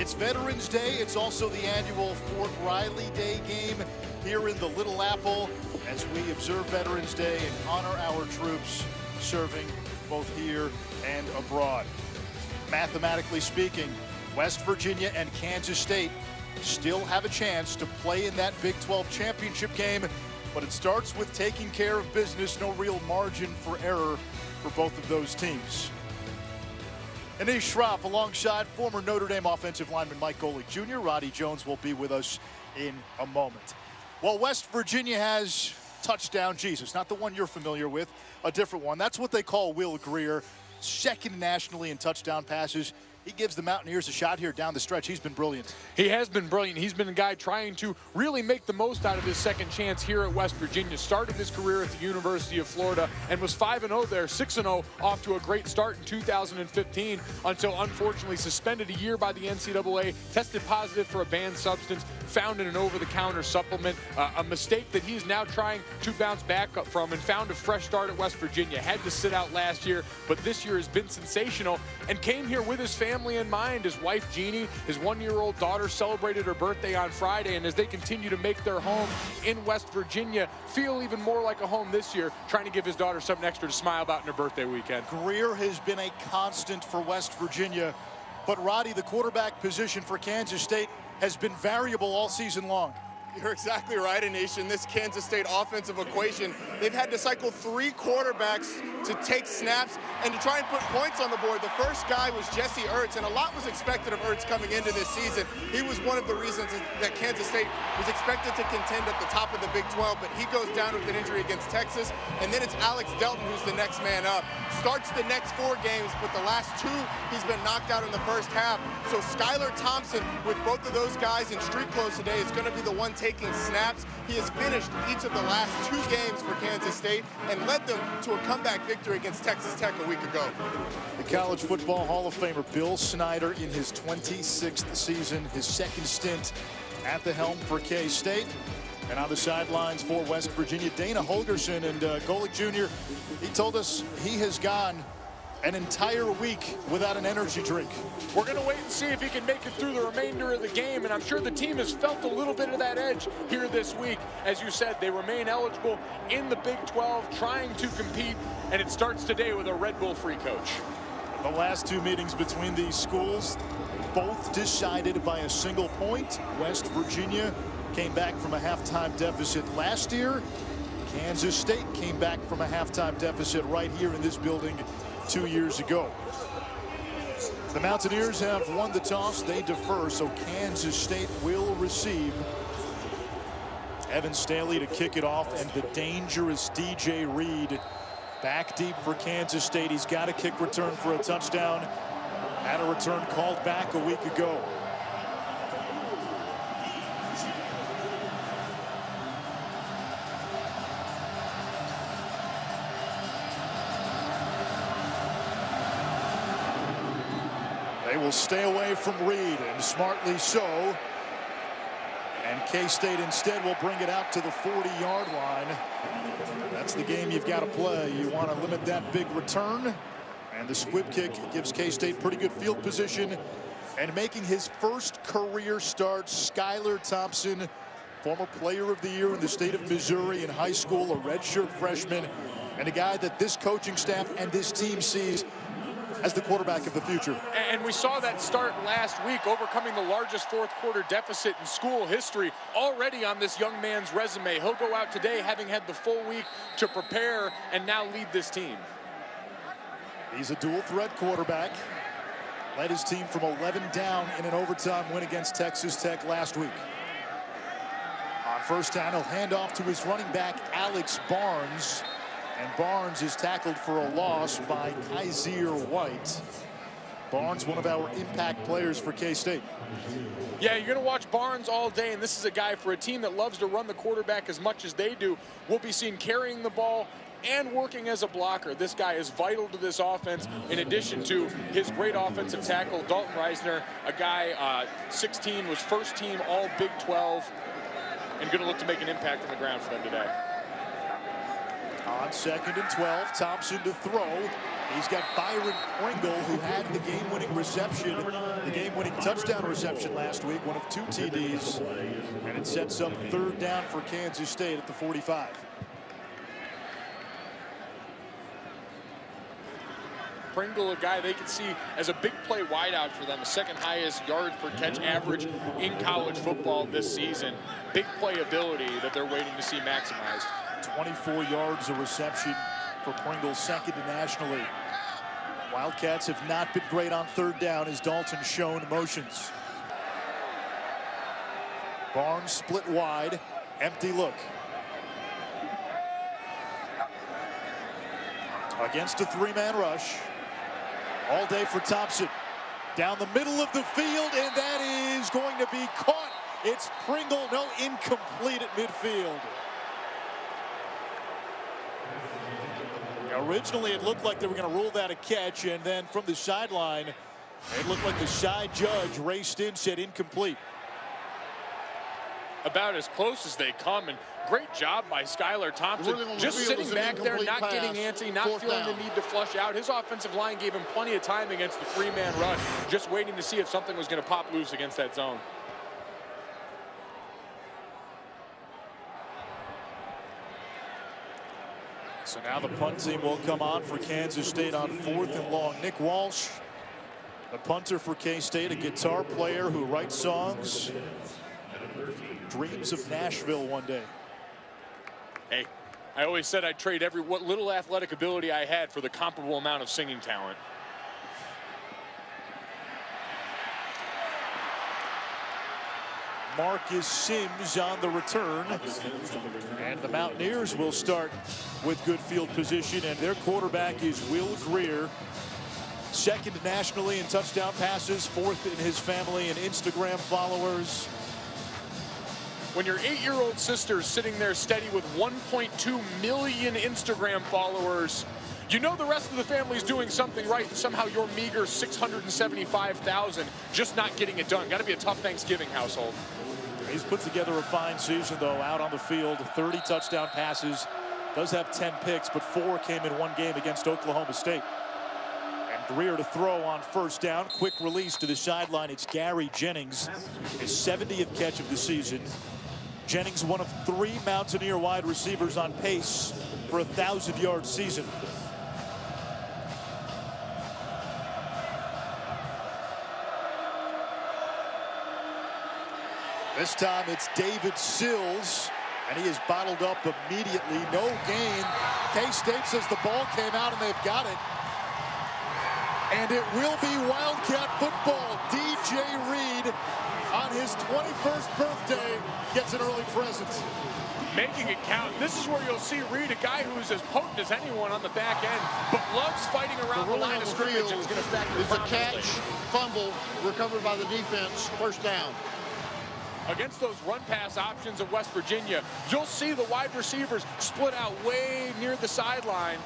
It's Veterans Day. It's also the annual Fort Riley Day game here in the Little Apple as we observe Veterans Day and honor our troops serving both here and abroad. Mathematically speaking, West Virginia and Kansas State still have a chance to play in that Big 12 championship game, but it starts with taking care of business. No real margin for error for both of those teams. Anish Shroff alongside former Notre Dame offensive lineman Mike Golick Jr. Roddy Jones will be with us in a moment. Well, West Virginia has touchdown Jesus, not the one you're familiar with, a different one. That's what they call Will Greer, second nationally in touchdown passes. He gives the Mountaineers a shot here down the stretch. He's been brilliant. He has been brilliant. He's been a guy trying to really make the most out of his second chance here at West Virginia. Started his career at the University of Florida and was 5-0 there, 6-0 off to a great start in 2015 until unfortunately suspended a year by the NCAA, tested positive for a banned substance, found in an over-the-counter supplement, a mistake that he's now trying to bounce back up from, and found a fresh start at West Virginia. Had to sit out last year, but this year has been sensational and came here with his family in mind. His wife Jeannie, his one-year-old daughter celebrated her birthday on Friday, and as they continue to make their home in West Virginia feel even more like a home this year, trying to give his daughter something extra to smile about in her birthday weekend. Greer has been a constant for West Virginia, but Roddy, the quarterback position for Kansas State has been variable all season long. You're exactly right, Anish. In this Kansas State offensive equation, they've had to cycle 3 quarterbacks to take snaps and to try and put points on the board. The first guy was Jesse Ertz, and a lot was expected of Ertz coming into this season. He was one of the reasons that Kansas State was expected to contend at the top of the Big 12, but he goes down with an injury against Texas, and then it's Alex Delton who's the next man up. Starts the next 4 games, but the last 2 he's been knocked out in the first half. So Skylar Thompson, with both of those guys in street clothes today, is going to be the one taking snaps. He has finished each of the last 2 games for Kansas State and led them to a comeback victory against Texas Tech a week ago. The College Football Hall of Famer Bill Snyder in his 26th season, his second stint at the helm for K-State. And on the sidelines for West Virginia, Dana Holgerson, and Golick Jr., he told us he has gone an entire week without an energy drink. We're going to wait and see if he can make it through the remainder of the game, and I'm sure the team has felt a little bit of that edge here this week. As you said, they remain eligible in the Big 12, trying to compete, and it starts today with a Red Bull free coach. The last 2 meetings between these schools, both decided by a single point. West Virginia came back from a halftime deficit last year. Kansas State came back from a halftime deficit right here in this building 2 years ago. The Mountaineers have won the toss. They defer, so Kansas State will receive. Evan Staley to kick it off, and the dangerous DJ Reed back deep for Kansas State. He's got a kick return for a touchdown. Had a return called back a week ago. They will stay away from Reed, and smartly so. And K-State instead will bring it out to the 40-yard line. That's the game you've got to play. You want to limit that big return. And the squib kick gives K-State pretty good field position. And making his first career start, Skylar Thompson, former player of the year in the state of Missouri in high school, a redshirt freshman, and a guy that this coaching staff and this team sees as the quarterback of the future. And we saw that start last week, overcoming the largest fourth-quarter deficit in school history already on this young man's resume. He'll go out today having had the full week to prepare and now lead this team. He's a dual-threat quarterback. Led his team from 11 down in an overtime win against Texas Tech last week. On first down, he'll hand off to his running back, Alex Barnes. And Barnes is tackled for a loss by Kaiser White. Barnes, one of our impact players for K-State. Yeah, you're going to watch Barnes all day, and this is a guy for a team that loves to run the quarterback as much as they do. We'll be seen carrying the ball and working as a blocker. This guy is vital to this offense, in addition to his great offensive tackle, Dalton Reisner, a guy 16, was first team all Big 12, and going to look to make an impact on the ground for them today. On 2nd and 12. Thompson to throw. He's got Byron Pringle, who had the game-winning reception, the game-winning touchdown reception last week, one of 2 TDs. And it sets up 3rd down for Kansas State at the 45. Pringle, a guy they could see as a big play wideout for them, the 2nd highest yards per catch average in college football this season. Big play ability that they're waiting to see maximized. 24 yards of reception for Pringle, 2nd nationally. Wildcats have not been great on 3rd down as Dalton's shown motions. Barnes split wide, empty look. Against a 3-man rush. All day for Thompson. Down the middle of the field, and that is going to be caught. It's Pringle, no, incomplete at midfield. Originally, it looked like they were going to rule that a catch, and then from the sideline, it looked like the side judge raced in, said incomplete. About as close as they come, and great job by Skylar Thompson. Just sitting back there, not getting antsy, not feeling the need to flush out. His offensive line gave him plenty of time against the 3-man rush, just waiting to see if something was going to pop loose against that zone. So now the punt team will come on for Kansas State on 4th and long. Nick Walsh, the punter for K-State, a guitar player who writes songs. Dreams of Nashville one day. Hey, I always said I'd trade what little athletic ability I had for the comparable amount of singing talent. Marcus Sims on the return. And the Mountaineers will start with good field position, and their quarterback is Will Greer. 2nd nationally in touchdown passes, 4th in his family in Instagram followers. When your 8-year-old sister's sitting there steady with 1.2 million Instagram followers, you know the rest of the family's doing something right, and somehow your meager 675,000 just not getting it done. Got to be a tough Thanksgiving household. He's put together a fine season, though, out on the field. 30 touchdown passes. Does have 10 picks, but 4 came in one game against Oklahoma State. And Greer to throw on 1st down. Quick release to the sideline. It's Gary Jennings, his 70th catch of the season. Jennings, one of 3 Mountaineer wide receivers on pace for a 1,000-yard season. This time it's David Sills, and he is bottled up immediately. No gain. K-State says the ball came out and they've got it. And it will be Wildcat football. DJ Reed, on his 21st birthday, gets an early present. Making it count. This is where you'll see Reed, a guy who's as potent as anyone on the back end, but loves fighting around the line of scrimmage and is going to factor is a catch, fumble, recovered by the defense, 1st down. Against those run-pass options of West Virginia, you'll see the wide receivers split out way near the sideline.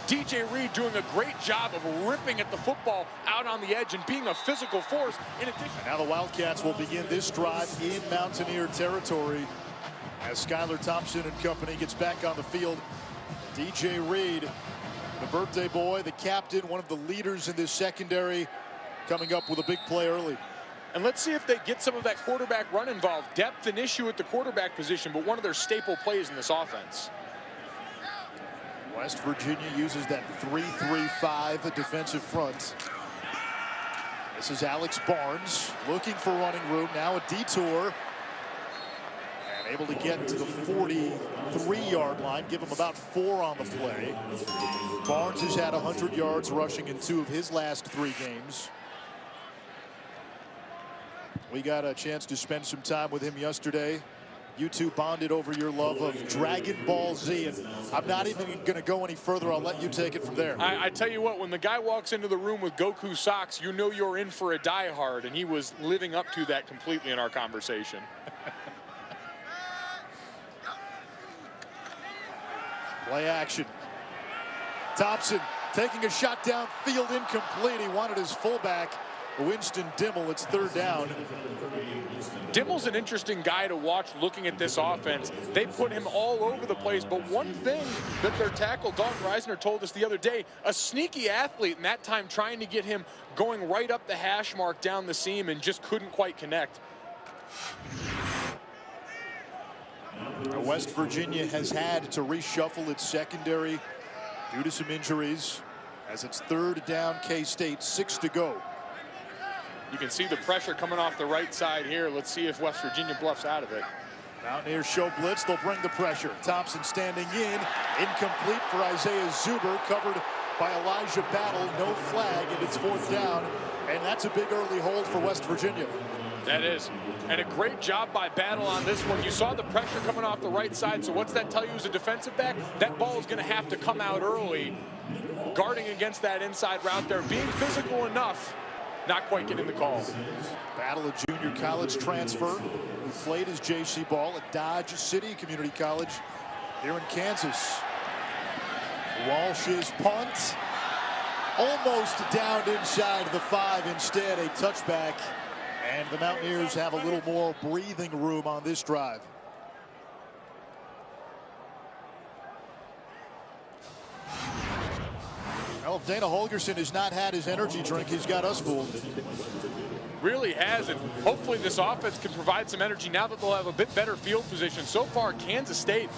DJ Reed doing a great job of ripping at the football out on the edge and being a physical force. In addition, now the Wildcats will begin this drive in Mountaineer territory as Skylar Thompson and company gets back on the field. DJ Reed, the birthday boy, the captain, one of the leaders in this secondary, coming up with a big play early. And let's see if they get some of that quarterback run involved. Depth an issue at the quarterback position, but one of their staple plays in this offense. West Virginia uses that 3-3-5 defensive front. This is Alex Barnes looking for running room. Now a detour. And able to get to the 43-yard line. Give him about 4 on the play. Barnes has had 100 yards rushing in 2 of his last 3 games. We got a chance to spend some time with him yesterday. You two bonded over your love of Dragon Ball Z, and I'm not even going to go any further. I'll let you take it from there. I tell you what, when the guy walks into the room with Goku socks, you know you're in for a diehard, and he was living up to that completely in our conversation. Play action. Thompson taking a shot downfield, incomplete. He wanted his fullback, Winston Dimmel. It's 3rd down. Dimmel's an interesting guy to watch looking at this offense. They put him all over the place, but one thing that their tackle, Dalton Reisner, told us the other day, a sneaky athlete, and that time trying to get him going right up the hash mark down the seam and just couldn't quite connect. West Virginia has had to reshuffle its secondary due to some injuries as it's 3rd down K-State, 6 to go. You can see the pressure coming off the right side here. Let's see if West Virginia bluffs out of it. Mountaineers show blitz. They'll bring the pressure. Thompson standing in. Incomplete for Isaiah Zuber. Covered by Elijah Battle. No flag, and it's 4th down. And that's a big early hold for West Virginia. That is. And a great job by Battle on this one. You saw the pressure coming off the right side. So what's that tell you as a defensive back? That ball is going to have to come out early. Guarding against that inside route there. Being physical enough. Not quite getting the call. Battle, a junior college transfer who played his JC ball at Dodge City Community College here in Kansas. Walsh's punt almost downed inside the 5. Instead, a touchback. And the Mountaineers have a little more breathing room on this drive. Well, if Dana Holgerson has not had his energy drink, he's got us fooled. Really has, and hopefully this offense can provide some energy now that they'll have a bit better field position. So far, Kansas State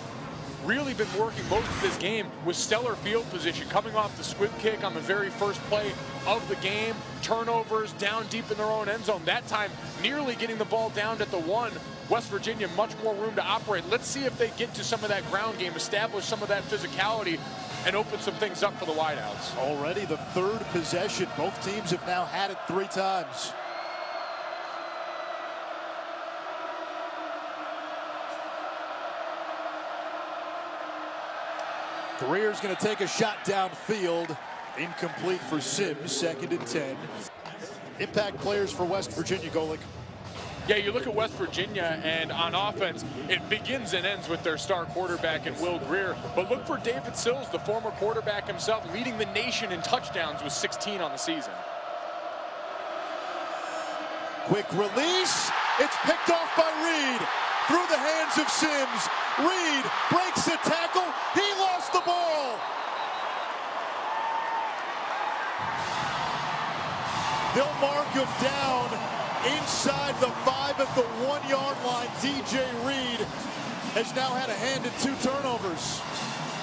really been working most of this game with stellar field position, coming off the squib kick on the very first play of the game, turnovers down deep in their own end zone. That time, nearly getting the ball down at the 1. West Virginia, much more room to operate. Let's see if they get to some of that ground game, establish some of that physicality, and open some things up for the wideouts. Already the 3rd possession. Both teams have now had it 3 times. Greer's going to take a shot downfield. Incomplete for Sims. 2nd and 10. Impact players for West Virginia, Golick. Yeah, you look at West Virginia, and on offense, it begins and ends with their star quarterback in Will Greer. But look for David Sills, the former quarterback himself, leading the nation in touchdowns with 16 on the season. Quick release. It's picked off by Reed. Through the hands of Sims. Reed breaks the tackle. He lost the ball. They'll mark him down inside the 5 at the 1-yard line. DJ Reed has now had a hand in 2 turnovers.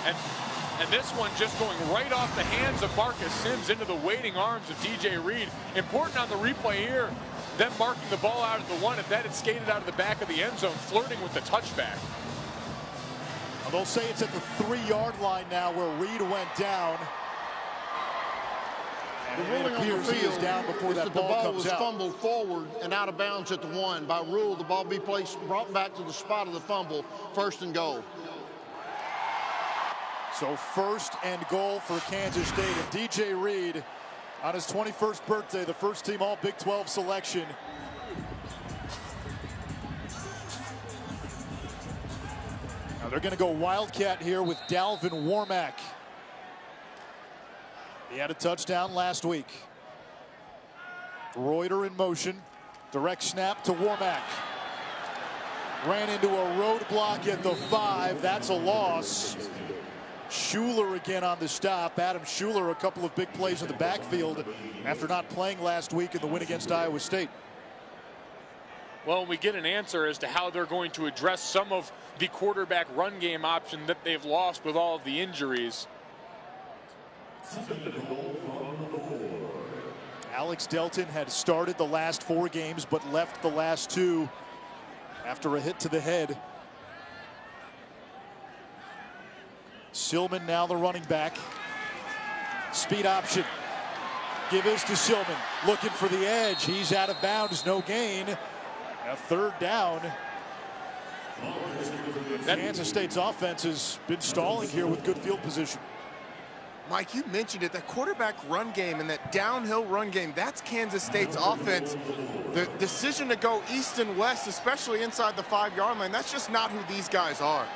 And this one just going right off the hands of Marcus Sims into the waiting arms of DJ Reed. Important on the replay here, them marking the ball out at the 1. If that had skated out of the back of the end zone, flirting with the touchback. They'll say it's at the 3-yard line now where Reed went down. The And ruling it on the appears he is field down before is that that the ball ball comes was out. fumbled forward and out of bounds at the 1. By rule, the ball be brought back to the spot of the fumble, 1st and goal. So 1st and goal for Kansas State. And DJ Reed on his 21st birthday, the first team all Big 12 selection. Now they're going to go Wildcat here with Dalvin Warmack. He had a touchdown last week. Reuter in motion. Direct snap to Warmack. Ran into a roadblock at the 5. That's a loss. Schuler again on the stop. Adam Schuler, a couple of big plays in the backfield after not playing last week in the win against Iowa State. Well, we get an answer as to how they're going to address some of the quarterback run game option that they've lost with all of the injuries. Alex Delton had started the last 4 games but left the last 2 after a hit to the head. Silman now the running back. Speed option. Give this to Silman. Looking for the edge. He's out of bounds. No gain. A 3rd down. Kansas State's offense has been stalling here with good field position. Mike, you mentioned it, that quarterback run game and that downhill run game, that's Kansas State's offense. The decision to go east and west, especially inside the 5-yard line, that's just not who these guys are.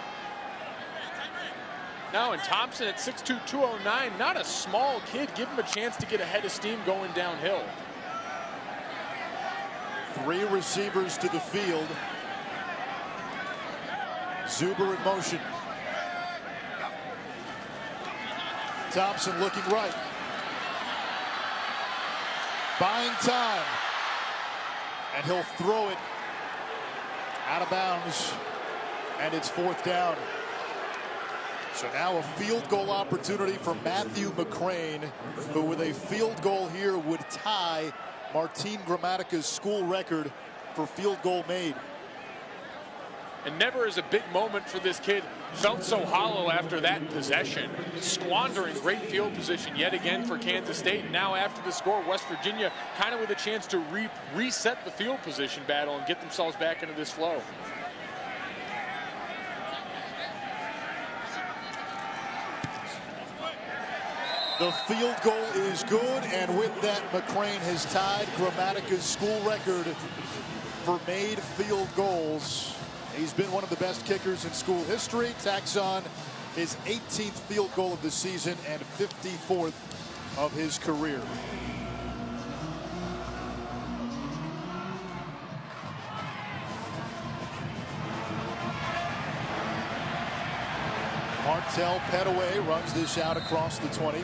Now, and Thompson at 6'2", 209, not a small kid. Give him a chance to get ahead of steam going downhill. Three receivers to the field. Zuber in motion. Thompson looking right. Buying time. And he'll throw it out of bounds. And it's 4th down. So now a field goal opportunity for Matthew McCrane, who with a field goal here would tie Martin Grammatica's school record for field goal made. And never as a big moment for this kid felt so hollow after that possession. Squandering great field position yet again for Kansas State. Now after the score, West Virginia kind of with a chance to reset the field position battle and get themselves back into this flow. The field goal is good, and with that, McCrane has tied Grammatica's school record for made field goals. He's been one of the best kickers in school history. Tacks on his 18th field goal of the season and 54th of his career. Martel Petaway runs this out across the 20.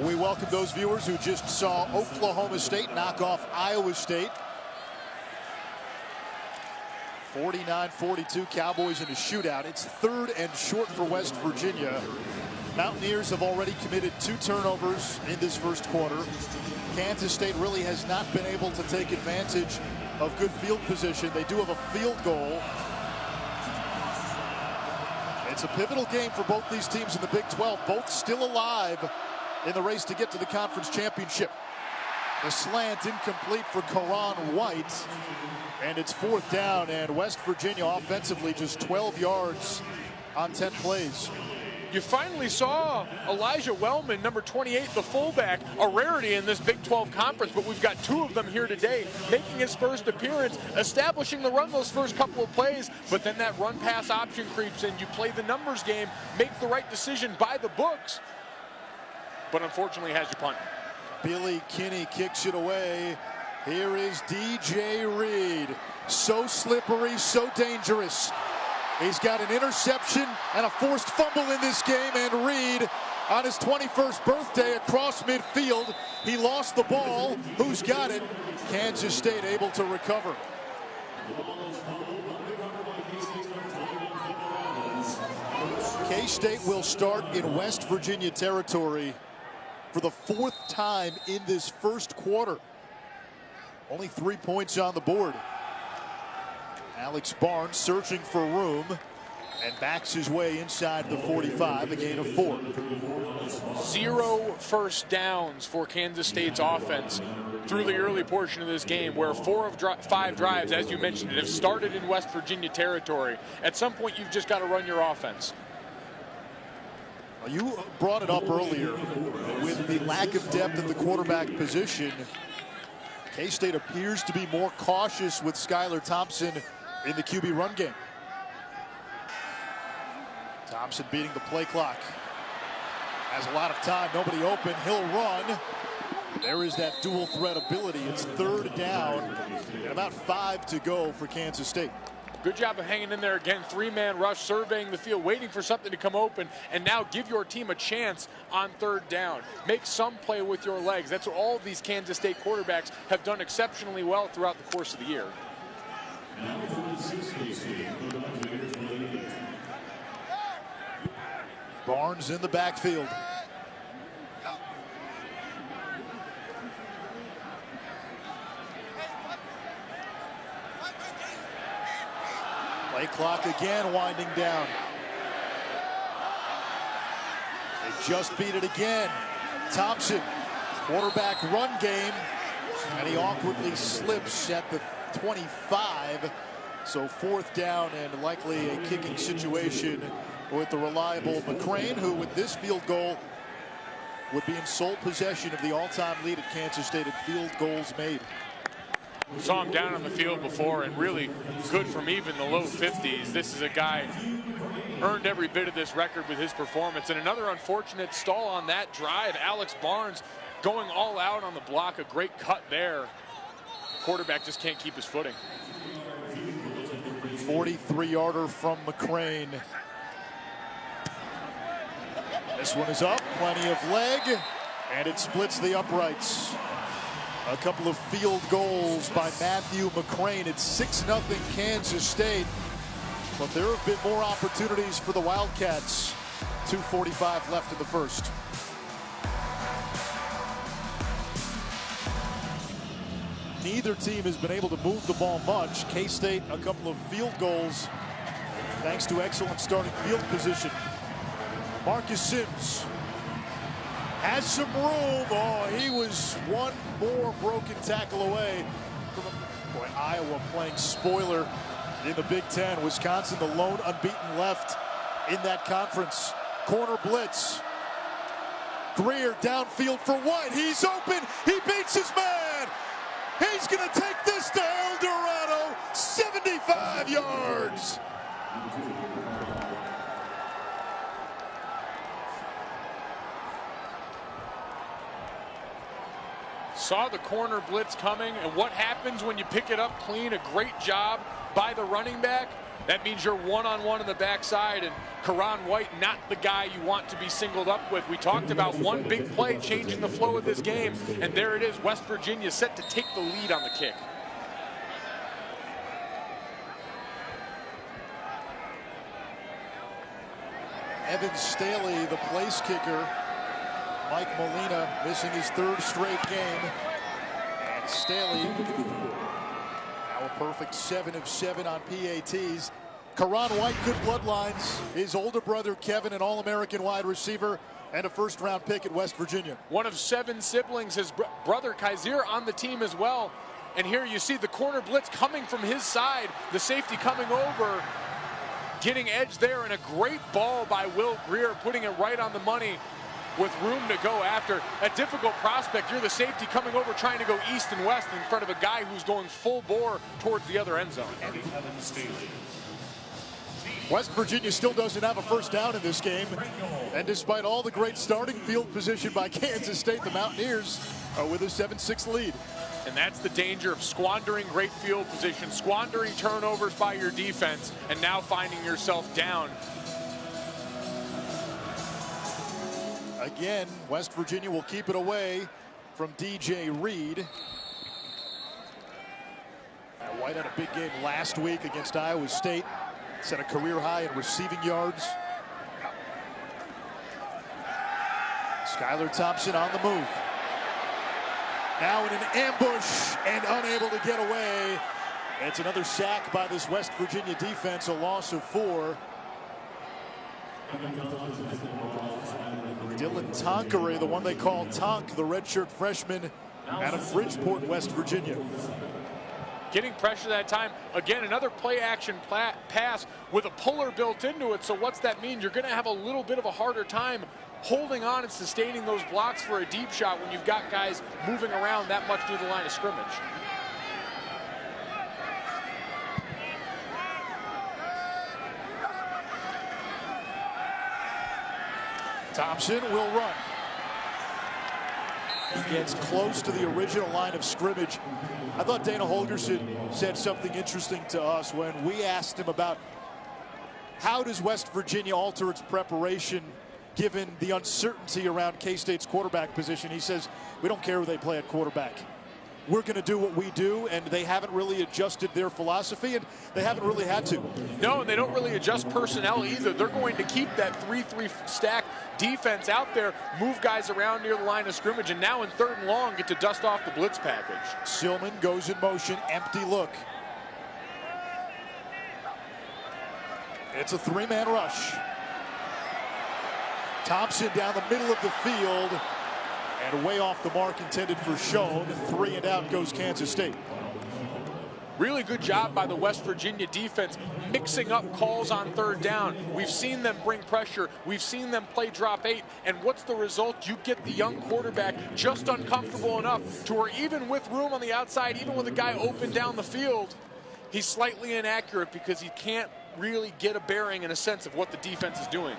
We welcome those viewers who just saw Oklahoma State knock off Iowa State. 49-42 Cowboys in a shootout. It's 3rd and short for West Virginia. Mountaineers have already committed 2 turnovers in this first quarter. Kansas State really has not been able to take advantage of good field position. They do have a field goal. It's a pivotal game for both these teams in the Big 12. Both still alive in the race to get to the conference championship. The slant incomplete for Karan White. And it's 4th down, and West Virginia offensively just 12 yards on 10 plays. You finally saw Elijah Wellman, number 28, the fullback, a rarity in this Big 12 conference, but we've got 2 of them here today, making his first appearance, establishing the run those first couple of plays, but then that run-pass option creeps in. You play the numbers game, make the right decision by the books, but unfortunately has you punting. Billy Kinney kicks it away. Here is DJ Reed. So slippery, so dangerous. He's got an interception and a forced fumble in this game, and Reed, on his 21st birthday across midfield, he lost the ball. Who's got it? Kansas State able to recover. K-State will start in West Virginia territory for the 4th time in this first quarter. Only 3 points on the board. Alex Barnes searching for room and backs his way inside the 45, a gain of 4. 0 first downs for Kansas State's offense through the early portion of this game, where 4 of 5 drives, as you mentioned, have started in West Virginia territory. At some point, you've just got to run your offense. You brought it up earlier with the lack of depth at the quarterback position. K-State appears to be more cautious with Skylar Thompson in the QB run game. Thompson beating the play clock. Has a lot of time, nobody open, he'll run. There is that dual threat ability. It's 3rd down and about 5 to go for Kansas State. Good job of hanging in there again. 3-man rush, surveying the field, waiting for something to come open, and now give your team a chance on 3rd down. Make some play with your legs. That's what all of these Kansas State quarterbacks have done exceptionally well throughout the course of the year. Barnes in the backfield. Play clock again winding down. They just beat it again. Thompson, quarterback run game, and he awkwardly slips at the 25. So 4th down and likely a kicking situation with the reliable McCrane, who with this field goal would be in sole possession of the all-time lead at Kansas State in field goals made. Saw him down on the field before, and really good from even the low 50s. This is a guy earned every bit of this record with his performance. And another unfortunate stall on that drive. Alex Barnes going all out on the block. A great cut there. Quarterback just can't keep his footing. 43-yarder from McCrane. This one is up, plenty of leg, and it splits the uprights. A couple of field goals by Matthew McCrane. It's 6-0 Kansas State, but there have been more opportunities for the Wildcats. 2:45 left in the first. Neither team has been able to move the ball much. K-State a couple of field goals thanks to excellent starting field position. Marcus Sims has some room. Oh, he was one more broken tackle away from Iowa playing spoiler in the Big Ten. Wisconsin, the lone unbeaten left in that conference. Corner blitz. Greer downfield for White. He's open. He beats his man. He's going to take this to El Dorado. 75 yards. Saw the corner blitz coming, and what happens when you pick it up clean? A great job by the running back. That means you're one-on-one in the backside, and Karan White, not the guy you want to be singled up with. We talked about one big play changing the flow of this game, and there it is. West Virginia set to take the lead on the kick. Evan Staley, the place kicker. Mike Molina missing his third straight game. And Staley now a perfect 7 of 7 on PATs. Karan White, good bloodlines. His older brother Kevin, an All-American wide receiver and a first-round pick at West Virginia. One of 7 siblings, his brother Kaiser on the team as well. And here you see the corner blitz coming from his side. The safety coming over, getting edge there, and a great ball by Will Greer, putting it right on the money with room to go after. A difficult prospect. You're the safety coming over trying to go east and west in front of a guy who's going full bore towards the other end zone. West Virginia still doesn't have a first down in this game. And despite all the great starting field position by Kansas State, the Mountaineers are with a 7-6 lead. And that's the danger of squandering great field position, squandering turnovers by your defense, and now finding yourself down. Again, West Virginia will keep it away from DJ Reed. White had a big game last week against Iowa State. Set a career high in receiving yards. Skylar Thompson on the move. Now in an ambush and unable to get away. It's another sack by this West Virginia defense, a loss of 4. Dylan Tonkeray, the one they call Tonk, the redshirt freshman out of Bridgeport, West Virginia. Getting pressure that time. Again, another play action pass with a puller built into it. So what's that mean? You're going to have a little bit of a harder time holding on and sustaining those blocks for a deep shot when you've got guys moving around that much near the line of scrimmage. Thompson will run. He gets close to the original line of scrimmage. I thought Dana Holgorsen said something interesting to us when we asked him about how does West Virginia alter its preparation given the uncertainty around K-State's quarterback position. He says, we don't care who they play at quarterback. We're going to do what we do, and they haven't really adjusted their philosophy, and they haven't really had to. No, and they don't really adjust personnel either. They're going to keep that 3-3 stack defense out there, move guys around near the line of scrimmage, and now in 3rd and long, get to dust off the blitz package. Silman goes in motion, empty look. It's a 3-man rush. Thompson down the middle of the field. And way off the mark intended for Schoen. 3 and out goes Kansas State. Really good job by the West Virginia defense mixing up calls on third down. We've seen them bring pressure. We've seen them play drop 8. And what's the result? You get the young quarterback just uncomfortable enough to where even with room on the outside, even with a guy open down the field, he's slightly inaccurate because he can't really get a bearing and a sense of what the defense is doing.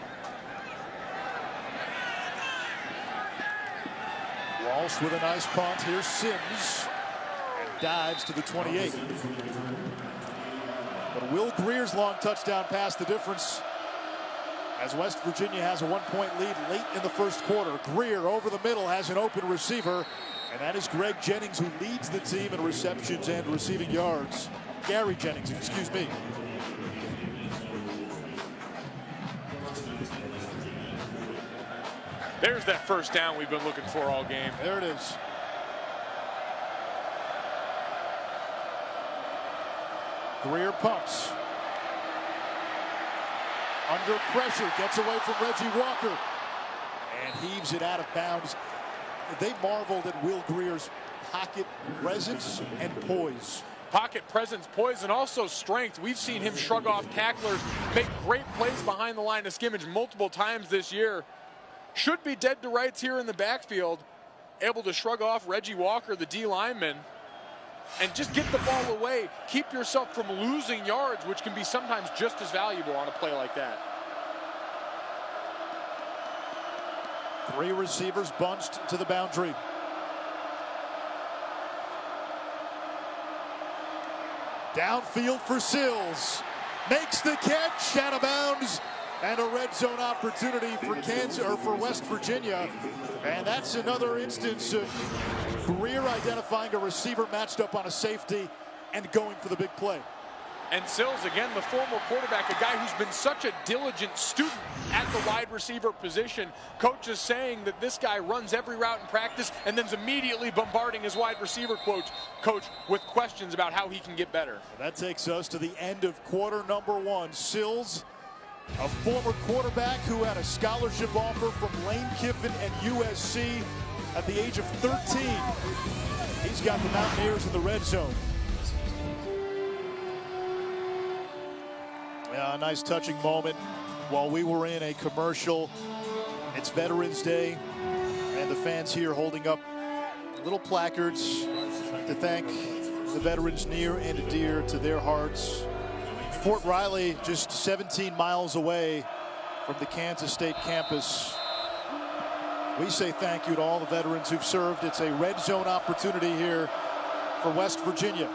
Walsh with a nice punt. Here's Sims. And dives to the 28. But Will Greer's long touchdown pass the difference as West Virginia has a 1-point lead late in the first quarter. Greer over the middle has an open receiver, and that is Greg Jennings, who leads the team in receptions and receiving yards. Gary Jennings, excuse me. There's that first down we've been looking for all game. There it is. Greer pumps. Under pressure, gets away from Reggie Walker and heaves it out of bounds. They marveled at Will Greer's pocket presence and poise. Pocket presence, poise, and also strength. We've seen him shrug off tacklers, make great plays behind the line of scrimmage multiple times this year. Should be dead to rights here in the backfield, able to shrug off Reggie Walker, the D lineman, and just get the ball away. Keep yourself from losing yards, which can be sometimes just as valuable on a play like that. 3 receivers bunched to the boundary. Downfield for Sills. Makes the catch, out of bounds, and a red zone opportunity for Kansas, or for West Virginia. And that's another instance of Greer identifying a receiver matched up on a safety and going for the big play. And Sills, again, the former quarterback, a guy who's been such a diligent student at the wide receiver position. Coach is saying that this guy runs every route in practice and then's immediately bombarding his wide receiver coach with questions about how he can get better. That takes us to the end of quarter number 1. Sills, a former quarterback who had a scholarship offer from Lane Kiffin and USC at the age of 13. He's got the Mountaineers in the red zone. Yeah, a nice touching moment while we were in a commercial. It's Veterans Day, and the fans here holding up little placards to thank the veterans near and dear to their hearts. Fort Riley, just 17 miles away from the Kansas State campus. We say thank you to all the veterans who've served. It's a red zone opportunity here for West Virginia.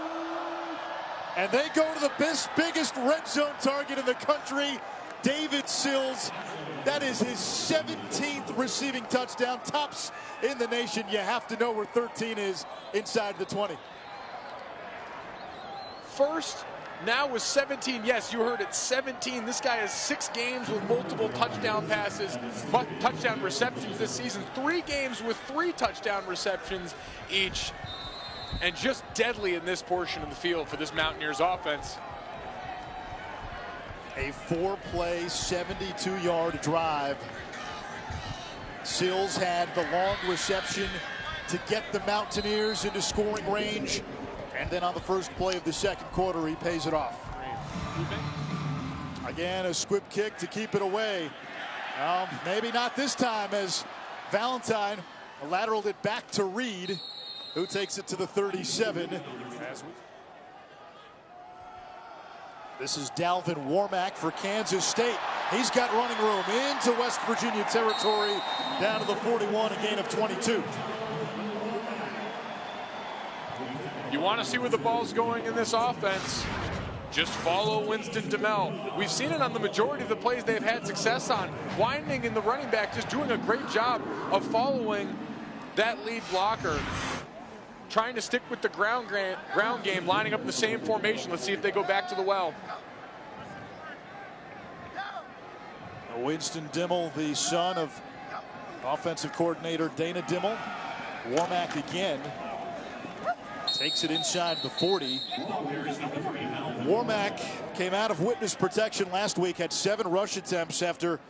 And they go to the biggest red zone target in the country, David Sills. That is his 17th receiving touchdown, tops in the nation. You have to know where 13 is inside the 20. First, now with 17, yes, you heard it, 17. This guy has 6 games with multiple touchdown passes, touchdown receptions this season. 3 games with 3 touchdown receptions each. And just deadly in this portion of the field for this Mountaineers offense. A 4-play, 72-yard drive. Sills had the long reception to get the Mountaineers into scoring range. And then on the first play of the second quarter, he pays it off. Again, a squib kick to keep it away. Maybe not this time, as Valentine lateraled it back to Reed, who takes it to the 37. This is Dalvin Warmack for Kansas State. He's got running room into West Virginia territory, down to the 41, a gain of 22. You want to see where the ball's going in this offense? Just follow Winston DeMel. We've seen it on the majority of the plays they've had success on. Winding in the running back, just doing a great job of following that lead blocker. Trying to stick with the ground game, lining up in the same formation. Let's see if they go back to the well. Winston Dimmel, the son of offensive coordinator Dana Dimmel. Warmack again. Takes it inside the 40. Warmack came out of witness protection last week, had 7 rush attempts after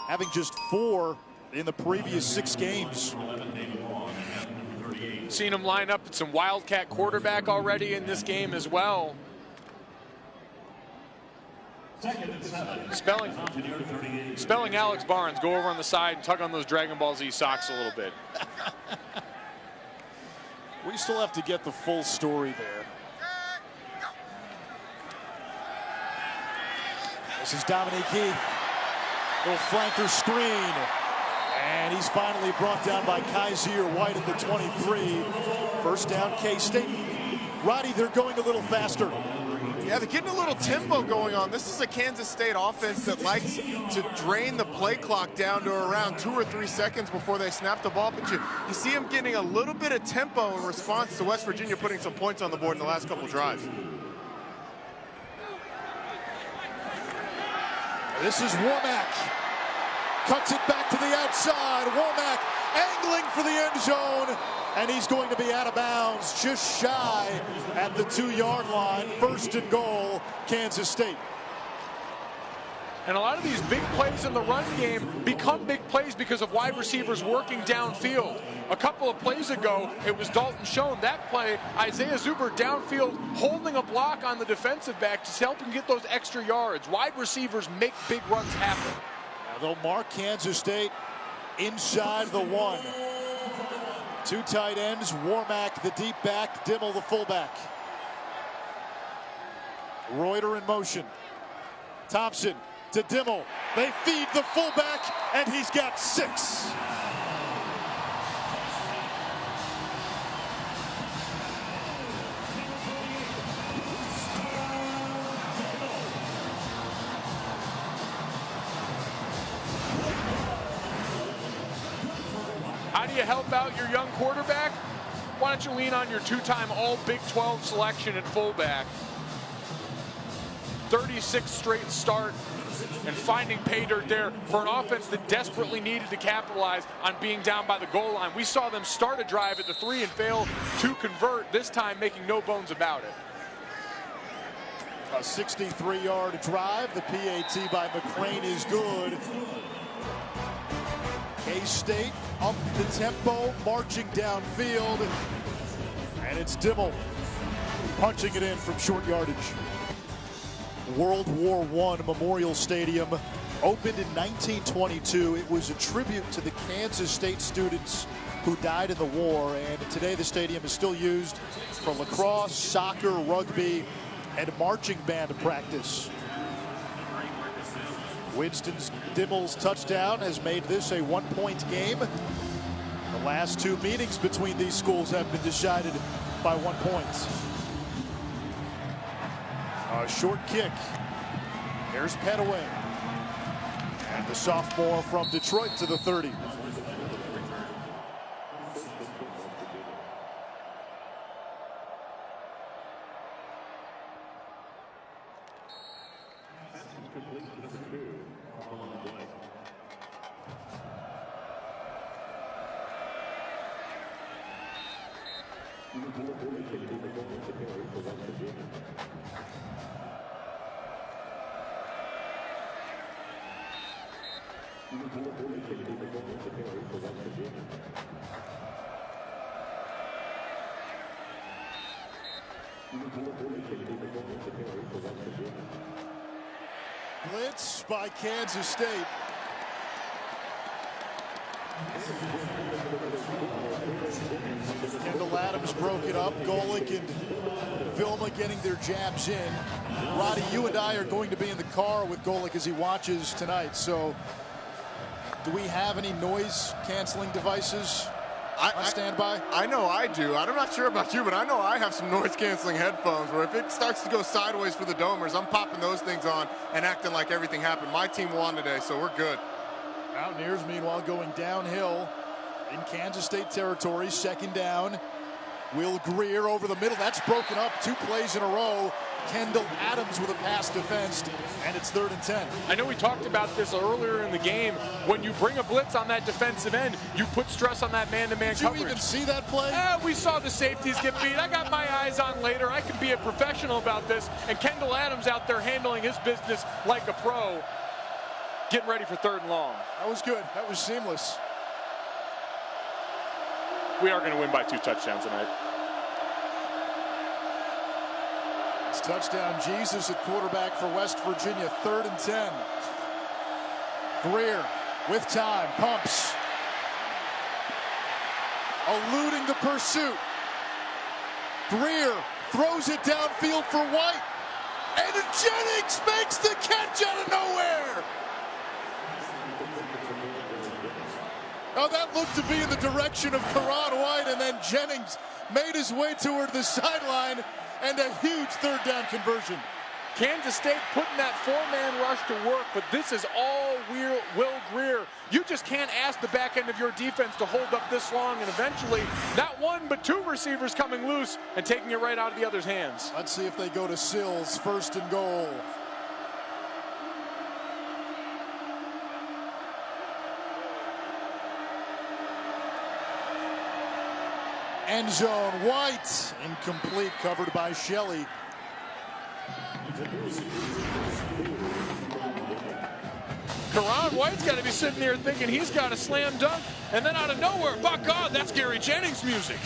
having just 4 in the previous 6 games. Seen him line up at some Wildcat quarterback already in this game as well. Spelling Alex Barnes, go over on the side and tug on those Dragon Ball Z socks a little bit. We still have to get the full story there. This is Dominique Heath. Little flanker screen. And he's finally brought down by Kaiser White at the 23. First down, K-State. Roddy, they're going a little faster. Yeah, they're getting a little tempo going on. This is a Kansas State offense that likes to drain the play clock down to around 2 or 3 seconds before they snap the ball. But you see them getting a little bit of tempo in response to West Virginia putting some points on the board in the last couple drives. This is Womack. Cuts it back to the outside. Womack angling for the end zone. And he's going to be out of bounds just shy at the 2-yard line. First and goal, Kansas State. And a lot of these big plays in the run game become big plays because of wide receivers working downfield. A couple of plays ago, it was Dalton Schoen. That play, Isaiah Zuber downfield holding a block on the defensive back to help him get those extra yards. Wide receivers make big runs happen. Now they'll mark Kansas State inside the 1. 2 tight ends, Warmack the deep back, Dimmel the fullback. Reuter in motion. Thompson to Dimmel. They feed the fullback, and he's got 6. How do you help out your young quarterback? Why don't you lean on your 2-time All Big 12 selection at fullback? 36 straight start and finding pay dirt there for an offense that desperately needed to capitalize on being down by the goal line. We saw them start a drive at the 3 and fail to convert, this time making no bones about it. A 63-yard drive. The PAT by McCrain is good. K-State up the tempo, marching downfield. And it's Dimmel punching it in from short yardage. World War I Memorial Stadium opened in 1922. It was a tribute to the Kansas State students who died in the war. And today the stadium is still used for lacrosse, soccer, rugby, and marching band practice. Winston's Dimmel's touchdown has made this a 1-point game. The last 2 meetings between these schools have been decided by 1 point. A short kick. Here's Petaway. And the sophomore from Detroit to the 30. Blitz by Kansas State. Kendall Adams broke it up. Golick and Vilma getting their jabs in. Roddy, you and I are going to be in the car with Golick as he watches tonight. So do we have any noise canceling devices on standby? I know I do. I'm not sure about you, but I know I have some noise canceling headphones where if it starts to go sideways for the Domers, I'm popping those things on and acting like everything happened. My team won today, so we're good. Mountaineers, meanwhile, going downhill in Kansas State territory. 2nd down. Will Greer over the middle. That's broken up 2 plays in a row. Kendall Adams with a pass defensed, and it's 3rd and 10. I know we talked about this earlier in the game. When you bring a blitz on that defensive end, you put stress on that man-to-man coverage. Did you even see that play? We saw the safeties get beat. I got my eyes on later. I can be a professional about this. And Kendall Adams out there handling his business like a pro, getting ready for 3rd and long. That was good. That was seamless. We are going to win by 2 touchdowns tonight. touchdown Jesus at quarterback for West Virginia, 3rd and 10. Greer with time, pumps. Eluding the pursuit. Greer throws it downfield for White. And Jennings makes the catch out of nowhere. Oh, that looked to be in the direction of Karan White, and then Jennings made his way toward the sideline, and a huge 3rd down conversion. Kansas State putting that 4-man rush to work, but this is all Will Greer. You just can't ask the back end of your defense to hold up this long, and eventually not one but 2 receivers coming loose and taking it right out of the other's hands. Let's see if they go to Sills, 1st and goal. End zone, White, incomplete, covered by Shelley. Karan White's got to be sitting there thinking he's got a slam dunk, and then out of nowhere, by God, that's Gary Jennings music.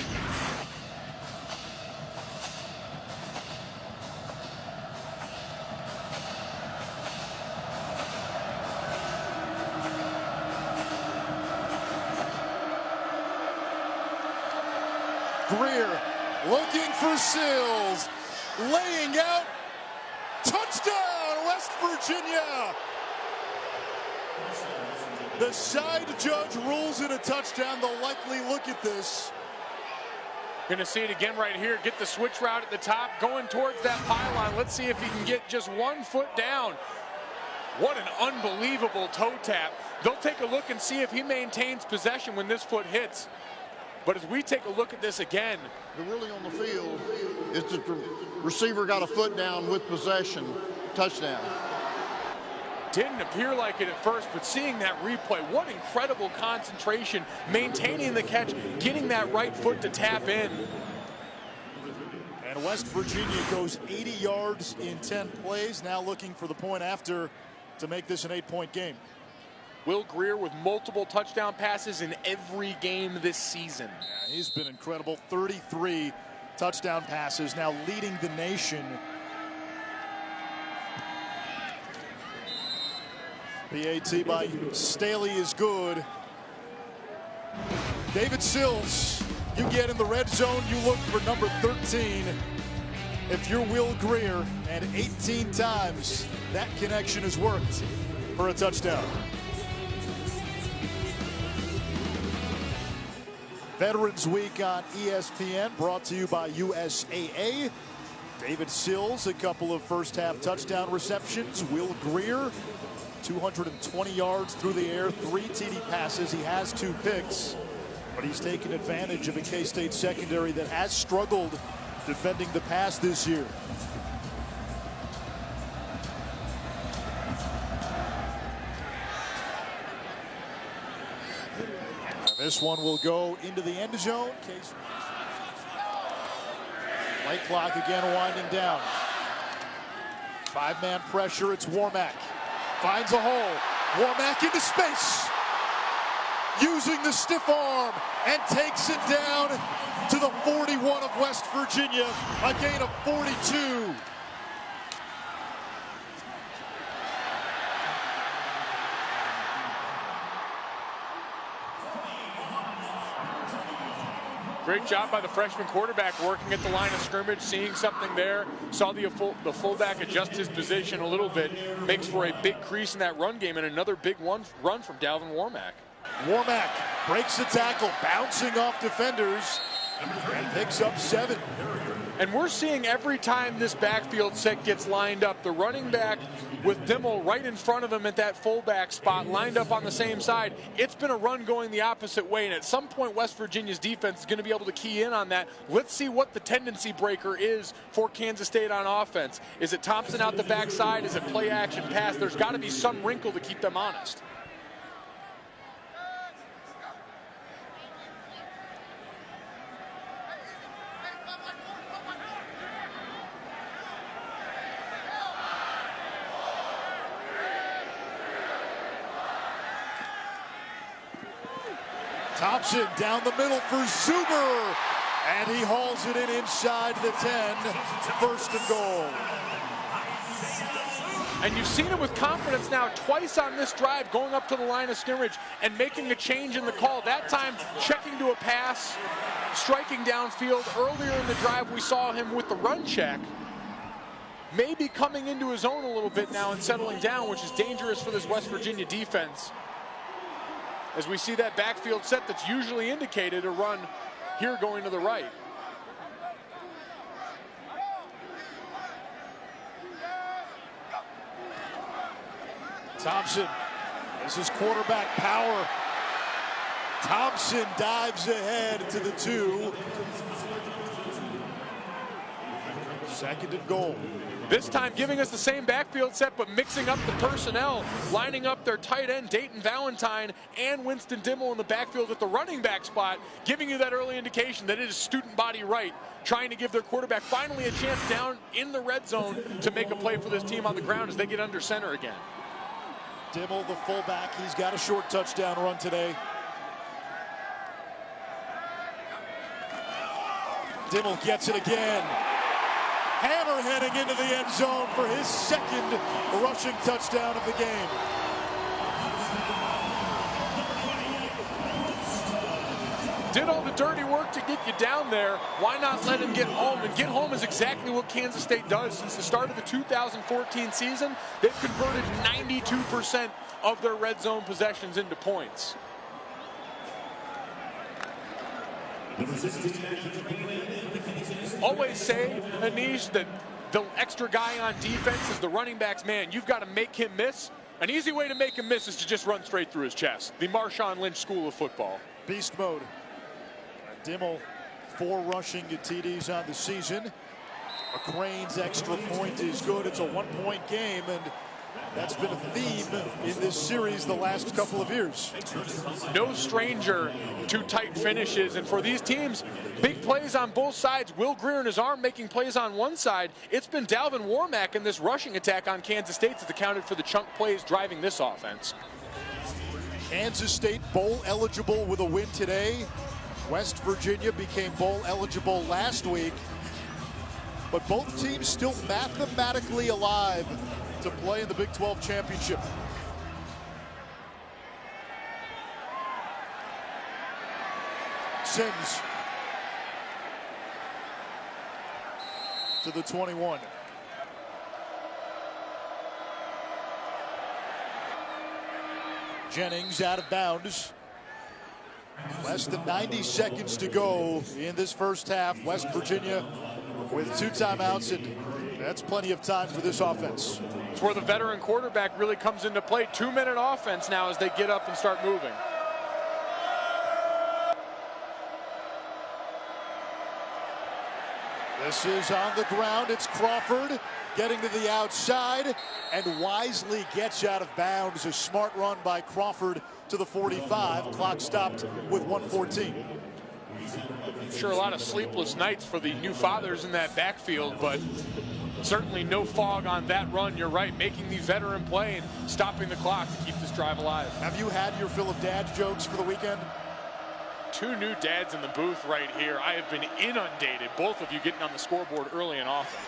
Greer looking for Sills, laying out, touchdown, West Virginia. The side judge rules it a touchdown. They'll likely look at this. Going to see it again right here. Get the switch route at the top, going towards that pylon. Let's see if he can get just 1 foot down. What an unbelievable toe tap. They'll take a look and see if he maintains possession when this foot hits. But as we take a look at this again, The ruling on the field is that the receiver got a foot down with possession, touchdown. didn't appear like it at first, but seeing that replay, what incredible concentration, maintaining the catch, getting that right foot to tap in. And West Virginia goes 80 yards in 10 plays, now looking for the point after to make this an 8-point game. Will Greer with multiple touchdown passes in every game this season. Yeah, he's been incredible. 33 touchdown passes, now leading the nation. The AT by Staley is good. David Sills, you get in the red zone, you look for number 13. If you're Will Greer, and 18 times that connection has worked for a touchdown. Veterans Week on ESPN, brought to you by USAA. David Sills, a couple of first-half touchdown receptions. Will Greer, 220 yards through the air, 3 TD passes. He has 2 picks, but he's taken advantage of a K-State secondary that has struggled defending the pass this year. This one will go into the end zone. Play clock again winding down. 5-man pressure, it's Warmack. Finds a hole. Warmack into space. Using the stiff arm and takes it down to the 41 of West Virginia. A gain of 42. Great job by the freshman quarterback working at the line of scrimmage, seeing something there. Saw the fullback adjust his position a little bit. Makes for a big crease in that run game, and another big run from Dalvin Warmack. Warmack breaks the tackle, bouncing off defenders, and picks up 7. And we're seeing every time this backfield set gets lined up, the running back with Dimmel right in front of him at that fullback spot, lined up on the same side. It's been a run going the opposite way, and at some point West Virginia's defense is going to be able to key in on that. Let's see what the tendency breaker is for Kansas State on offense. Is it Thompson out the backside? Is it play action pass? There's got to be some wrinkle to keep them honest. Thompson down the middle for Zuber. And he hauls it in inside the 10, first and goal. And you've seen him with confidence now twice on this drive, going up to the line of scrimmage and making a change in the call. That time, checking to a pass, striking downfield. Earlier in the drive, we saw him with the run check. Maybe coming into his own a little bit now and settling down, which is dangerous for this West Virginia defense. As we see that backfield set that's usually indicated a run here going to the right. Thompson, this is quarterback power. Thompson dives ahead to the 2. Second and goal. This time giving us the same backfield set, but mixing up the personnel, lining up their tight end, Dayton Valentine, and Winston Dimmel in the backfield at the running back spot, giving you that early indication that it is student body right, trying to give their quarterback finally a chance down in the red zone to make a play for this team on the ground as they get under center again. Dimmel, the fullback, he's got a short touchdown run today. Dimmel gets it again. Hammer heading into the end zone for his second rushing touchdown of the game. Did all the dirty work to get you down there. Why not let him get home? And get home is exactly what Kansas State does. Since the start of the 2014 season, they've converted 92% of their red zone possessions into points. Always say, Anish, that the extra guy on defense is the running back's man. You've got to make him miss. An easy way to make him miss is to just run straight through his chest. The Marshawn Lynch School of Football. Beast mode. Dimmel, 4 rushing TDs on the season. McCrane's extra point is good. It's a 1-point game, and that's been a theme in this series the last couple of years. No stranger to tight finishes, and for these teams, big plays on both sides. Will Greer and his arm making plays on one side. It's been Dalvin Warmack in this rushing attack on Kansas State that's accounted for the chunk plays driving this offense. Kansas State bowl eligible with a win today. West Virginia became bowl eligible last week, but both teams still mathematically alive to play in the Big 12 championship. Sims to the 21. Jennings out of bounds. Less than 90 seconds to go in this first half. West Virginia with 2 timeouts, and that's plenty of time for this offense. It's where the veteran quarterback really comes into play. 2-minute offense now as they get up and start moving. This is on the ground. It's Crawford getting to the outside and wisely gets out of bounds. A smart run by Crawford to the 45. Clock stopped with 1:14. Sure, a lot of sleepless nights for the new fathers in that backfield, but certainly no fog on that run. You're right, making the veteran play and stopping the clock to keep this drive alive. Have you had your fill of dad jokes for the weekend? 2 new dads in the booth right here. I have been inundated, both of you getting on the scoreboard early and often.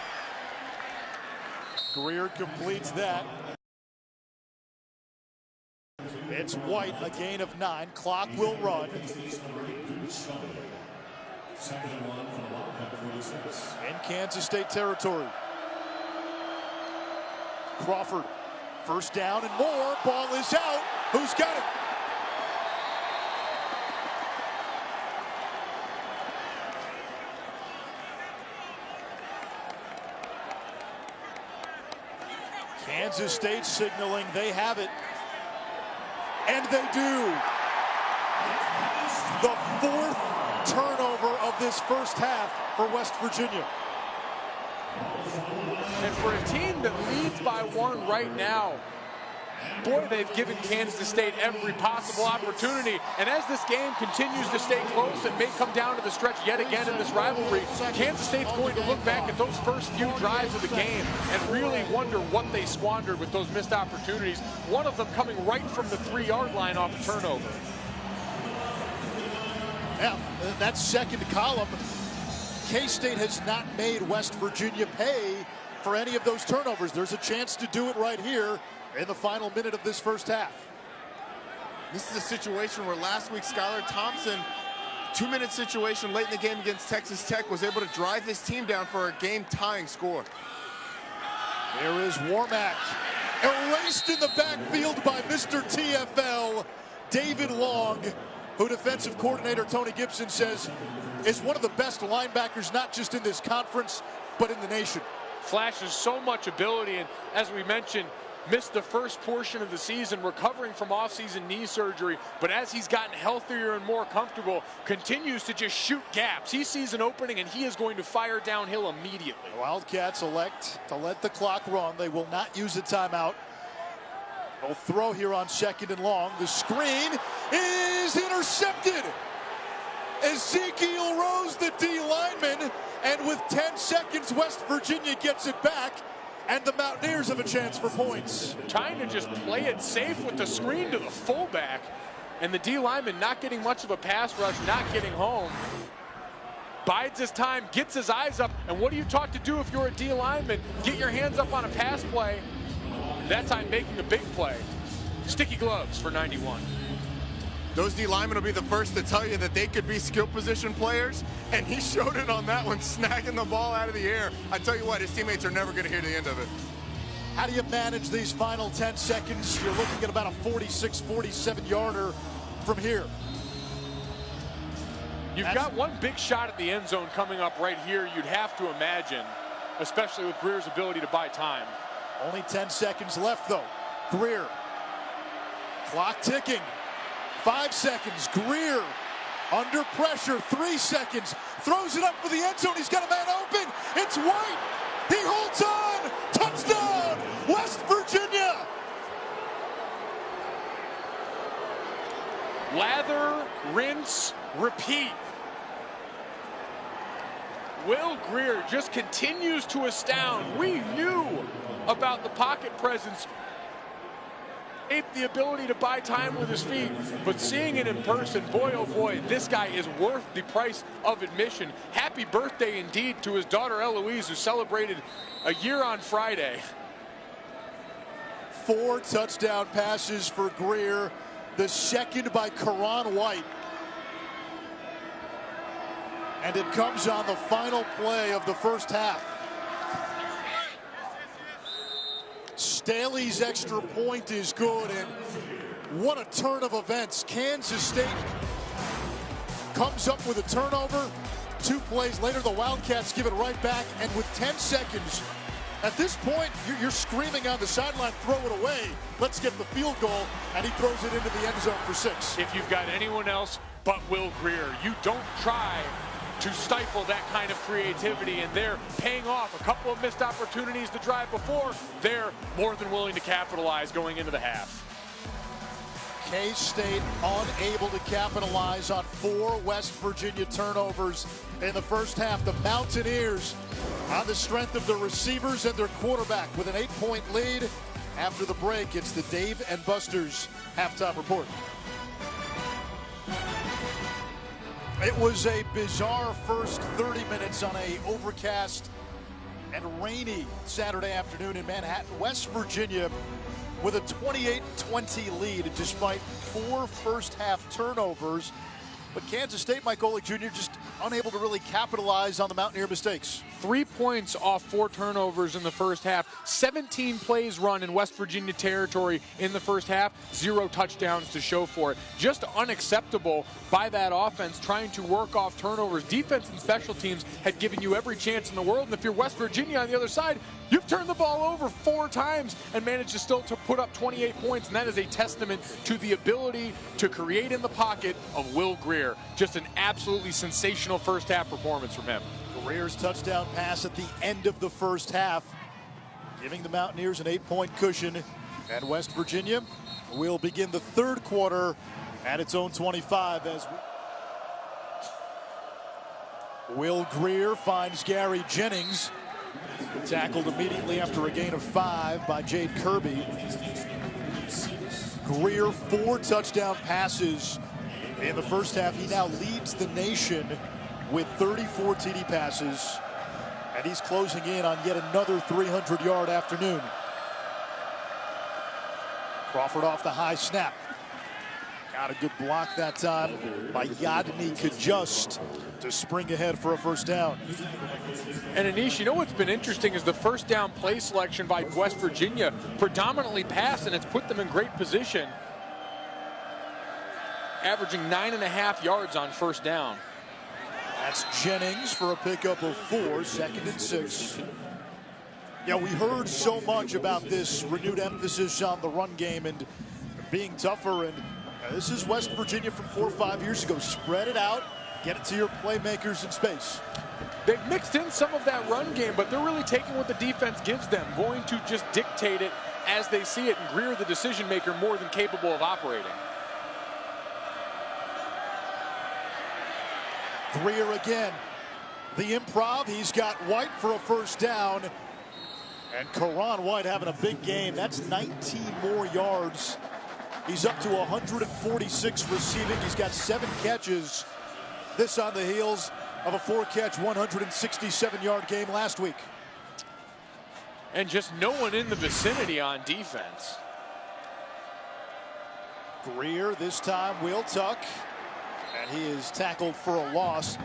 Greer completes that. It's White, a gain of 9. Clock will run. In Kansas State territory. Crawford, first down and more. Ball is out. Who's got it? Kansas State signaling they have it. And they do. The 4th turnover of this first half for West Virginia. And for a team that leads by 1 right now, boy, they've given Kansas State every possible opportunity. And as this game continues to stay close and may come down to the stretch yet again in this rivalry, Kansas State's going to look back at those first few drives of the game and really wonder what they squandered with those missed opportunities. One of them coming right from the 3-yard line off a turnover. Yeah, that second column K-State has not made West Virginia pay for any of those turnovers. There's a chance to do it right here in the final minute of this first half. This is a situation where last week Skylar Thompson, 2-minute situation late in the game against Texas Tech, was able to drive his team down for a game-tying score. There is Warmack, erased in the backfield by Mr. TFL, David Long, who defensive coordinator Tony Gibson says is one of the best linebackers, not just in this conference, but in the nation. Flashes so much ability, and as we mentioned, missed the first portion of the season recovering from offseason knee surgery, but as he's gotten healthier and more comfortable, continues to just shoot gaps. He sees an opening and he is going to fire downhill immediately. The Wildcats elect to let the clock run. They will not use a timeout. They'll throw here on 2nd and long. The screen is intercepted. Ezekiel Rose, the D lineman, and with 10 seconds, West Virginia gets it back. And the Mountaineers have a chance for points. Trying to just play it safe with the screen to the fullback. And the D lineman not getting much of a pass rush, not getting home. Bides his time, gets his eyes up. And what are you taught to do if you're a D lineman? Get your hands up on a pass play. That time making a big play. Sticky gloves for 91. Those D linemen will be the first to tell you that they could be skill position players, and he showed it on that one, snagging the ball out of the air. I tell you what, his teammates are never going to hear the end of it. How do you manage these final 10 seconds? You're looking at about a 46, 47-yarder from here. You've got one big shot at the end zone coming up right here, you'd have to imagine, especially with Greer's ability to buy time. Only 10 seconds left, though. Greer. Clock ticking. 5 seconds. Greer under pressure. 3 seconds. Throws it up for the end zone. He's got a man open. It's White. He holds on. Touchdown, West Virginia. Lather, rinse, repeat. Will Greer just continues to astound. We knew about the pocket presence, the ability to buy time with his feet, but seeing it in person, boy oh boy, this guy is worth the price of admission. Happy birthday indeed to his daughter Eloise, who celebrated a year on Friday. 4 touchdown passes for Greer, the second by Karan White. And it comes on the final play of the first half. Staley's extra point is good, and what a turn of events. Kansas State comes up with a turnover. 2 plays later, the Wildcats give it right back, and with 10 seconds, at this point, you're screaming on the sideline, throw it away. Let's get the field goal, and he throws it into the end zone for 6. If you've got anyone else but Will Greer, you don't try to stifle that kind of creativity, and they're paying off. A couple of missed opportunities the drive before. They're more than willing to capitalize going into the half. K-State unable to capitalize on 4 West Virginia turnovers in the first half. The Mountaineers, on the strength of their receivers and their quarterback, with an 8-point lead. After the break, it's the Dave and Buster's halftime report. It was a bizarre first 30 minutes on a overcast and rainy Saturday afternoon in Manhattan. West Virginia with a 28-20 lead despite 4 first-half turnovers. But Kansas State, Mike Golick Jr., just unable to really capitalize on the Mountaineer mistakes. 3 points off 4 turnovers in the first half. 17 plays run in West Virginia territory in the first half. 0 touchdowns to show for it. Just unacceptable by that offense, trying to work off turnovers. Defense and special teams had given you every chance in the world. And if you're West Virginia on the other side, you've turned the ball over 4 times and managed to still put up 28 points. And that is a testament to the ability to create in the pocket of Will Greer. Just an absolutely sensational first half performance from him. Greer's touchdown pass at the end of the first half, giving the Mountaineers an 8-point cushion. And West Virginia will begin the third quarter at its own 25 as Will Greer finds Gary Jennings. Tackled immediately after a gain of 5 by Jade Kirby. Greer 4 touchdown passes in the first half. He now leads the nation with 34 TD passes, and he's closing in on yet another 300-yard afternoon. Crawford off the high snap. Got a good block that time by Yadni Kajust to spring ahead for a first down. And Anish, you know what's been interesting is the first down play selection by West Virginia, predominantly pass, and it's put them in great position, averaging 9.5 yards on first down. That's Jennings for a pickup of 4, 2nd and 6. Yeah, we heard so much about this renewed emphasis on the run game and being tougher, and this is West Virginia from 4 or 5 years ago. Spread it out, get it to your playmakers in space. They've mixed in some of that run game, but they're really taking what the defense gives them, going to just dictate it as they see it, and Greer, the decision maker, more than capable of operating. Greer again. The improv, he's got White for a first down. And Karan White having a big game. That's 19 more yards. He's up to 146 receiving. He's got 7 catches. This on the heels of a 4-catch, 167-yard game last week. And just no one in the vicinity on defense. Greer this time will tuck. And he is tackled for a loss.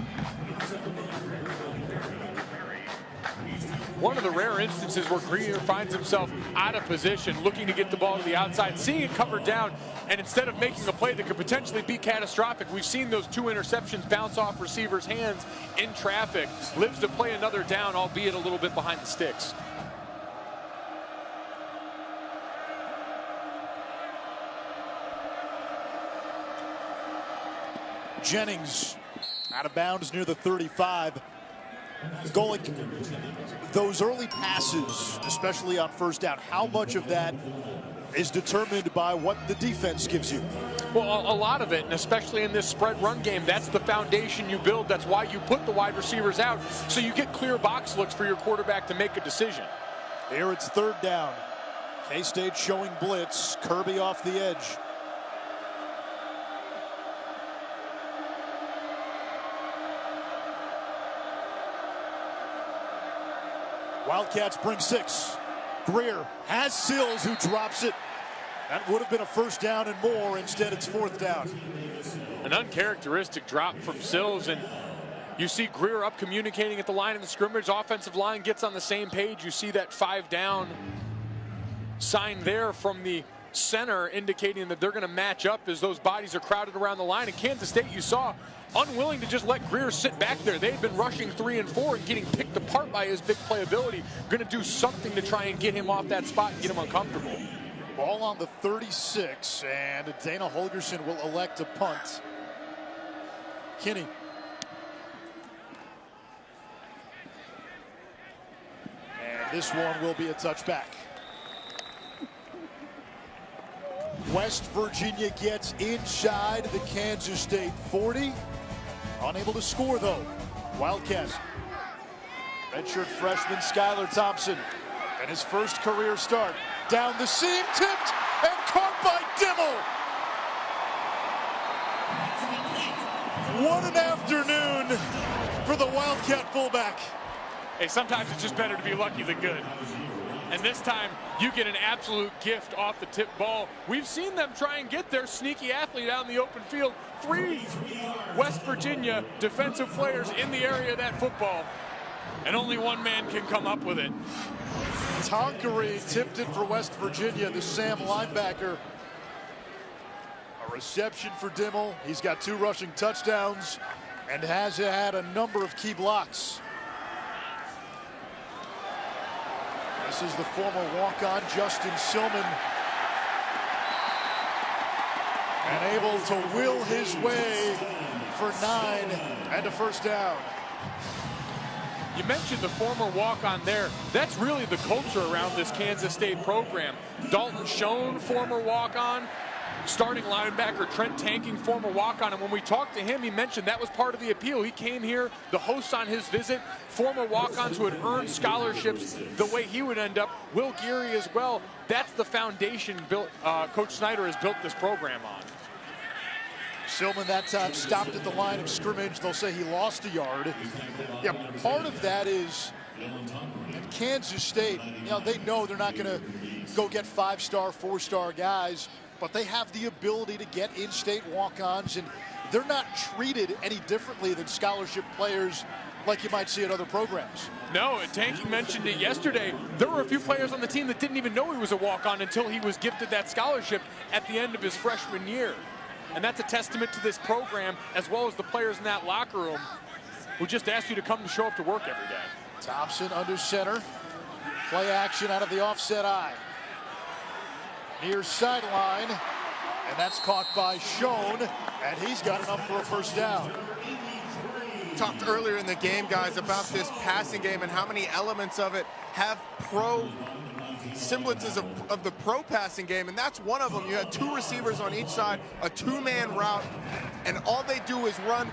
One of the rare instances where Greer finds himself out of position, looking to get the ball to the outside, seeing it covered down, and instead of making a play that could potentially be catastrophic, we've seen those 2 interceptions bounce off receivers' hands in traffic. Lives to play another down, albeit a little bit behind the sticks. Jennings out of bounds near the 35. Golick, those early passes, especially on first down, how much of that is determined by what the defense gives you? Well, a lot of it, and especially in this spread run game, that's the foundation you build. That's why you put the wide receivers out, so you get clear box looks for your quarterback to make a decision. Here it's 3rd down. K-State showing blitz. Kirby off the edge. Wildcats bring 6. Greer has Sills, who drops it. That would have been a first down and more. Instead, it's 4th down. An uncharacteristic drop from Sills, and you see Greer up communicating at the line of the scrimmage. Offensive line gets on the same page. You see that 5 down sign there from the center, indicating that they're going to match up as those bodies are crowded around the line. And Kansas State, you saw, unwilling to just let Greer sit back there. They've been rushing 3 and 4 and getting picked apart by his big playability. Going to do something to try and get him off that spot and get him uncomfortable. Ball on the 36, and Dana Holgerson will elect to punt. Kinney. And this one will be a touchback. West Virginia gets inside the Kansas State 40. Unable to score, though. Wildcats. Redshirt freshman Skylar Thompson, and his first career start. Down the seam, tipped, and caught by Dimmel. What an afternoon for the Wildcat fullback. Hey, sometimes it's just better to be lucky than good. And this time, you get an absolute gift off the tip ball. We've seen them try and get their sneaky athlete out in the open field. 3 West Virginia defensive players in the area of that football, and only one man can come up with it. Tonkery tipped it for West Virginia, the Sam linebacker. A reception for Dimmel. He's got 2 rushing touchdowns and has had a number of key blocks. This is the former walk-on Justin Silman, and able to will his way for 9 and a first down. You mentioned the former walk-on there. That's really the culture around this Kansas State program. Dalton Schoen, former walk-on. Starting linebacker Trent Tanking, former walk-on. And when we talked to him, he mentioned that was part of the appeal. He came here, the host on his visit, former walk-ons who had earned scholarships the way he would end up. Will Geary as well. That's the foundation built. Coach Snyder has built this program on. Silman that time stopped at the line of scrimmage. They'll say he lost a yard. Yeah, part of that is in Kansas State, they know they're not going to go get 5-star, 4-star guys, but they have the ability to get in-state walk-ons, and they're not treated any differently than scholarship players like you might see at other programs. No, and Tanky mentioned it yesterday. There were a few players on the team that didn't even know he was a walk-on until he was gifted that scholarship at the end of his freshman year. And that's a testament to this program, as well as the players in that locker room who just asked you to come to show up to work every day. Thompson under center. Play action out of the offset eye. Near sideline, and that's caught by Schoen, and he's got enough for a first down. Talked earlier in the game, guys, about this passing game and how many elements of it have semblances of the pro passing game, and that's one of them. You had 2 receivers on each side, a 2-man route, and all they do is run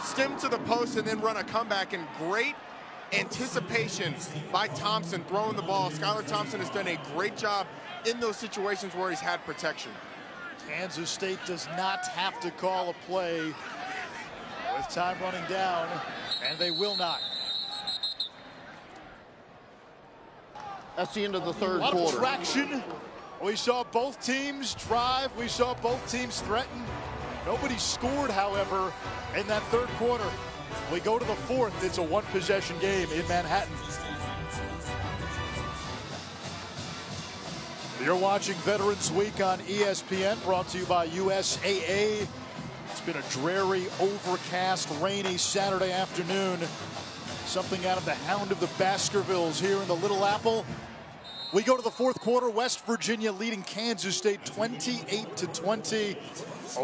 stem to the post and then run a comeback, and great anticipation by Thompson throwing the ball. Skylar Thompson has done a great job in those situations where he's had protection. Kansas State does not have to call a play with time running down, and they will not. That's the end of the third A lot quarter. of traction. We saw both teams drive. We saw both teams threaten. Nobody scored, however, in that third quarter. We go to the fourth. It's a one-possession game in Manhattan. You're watching Veterans Week on ESPN, brought to you by USAA. It's been a dreary, overcast, rainy Saturday afternoon. Something out of the Hound of the Baskervilles here in the Little Apple. We go to the fourth quarter. West Virginia leading Kansas State 28-20.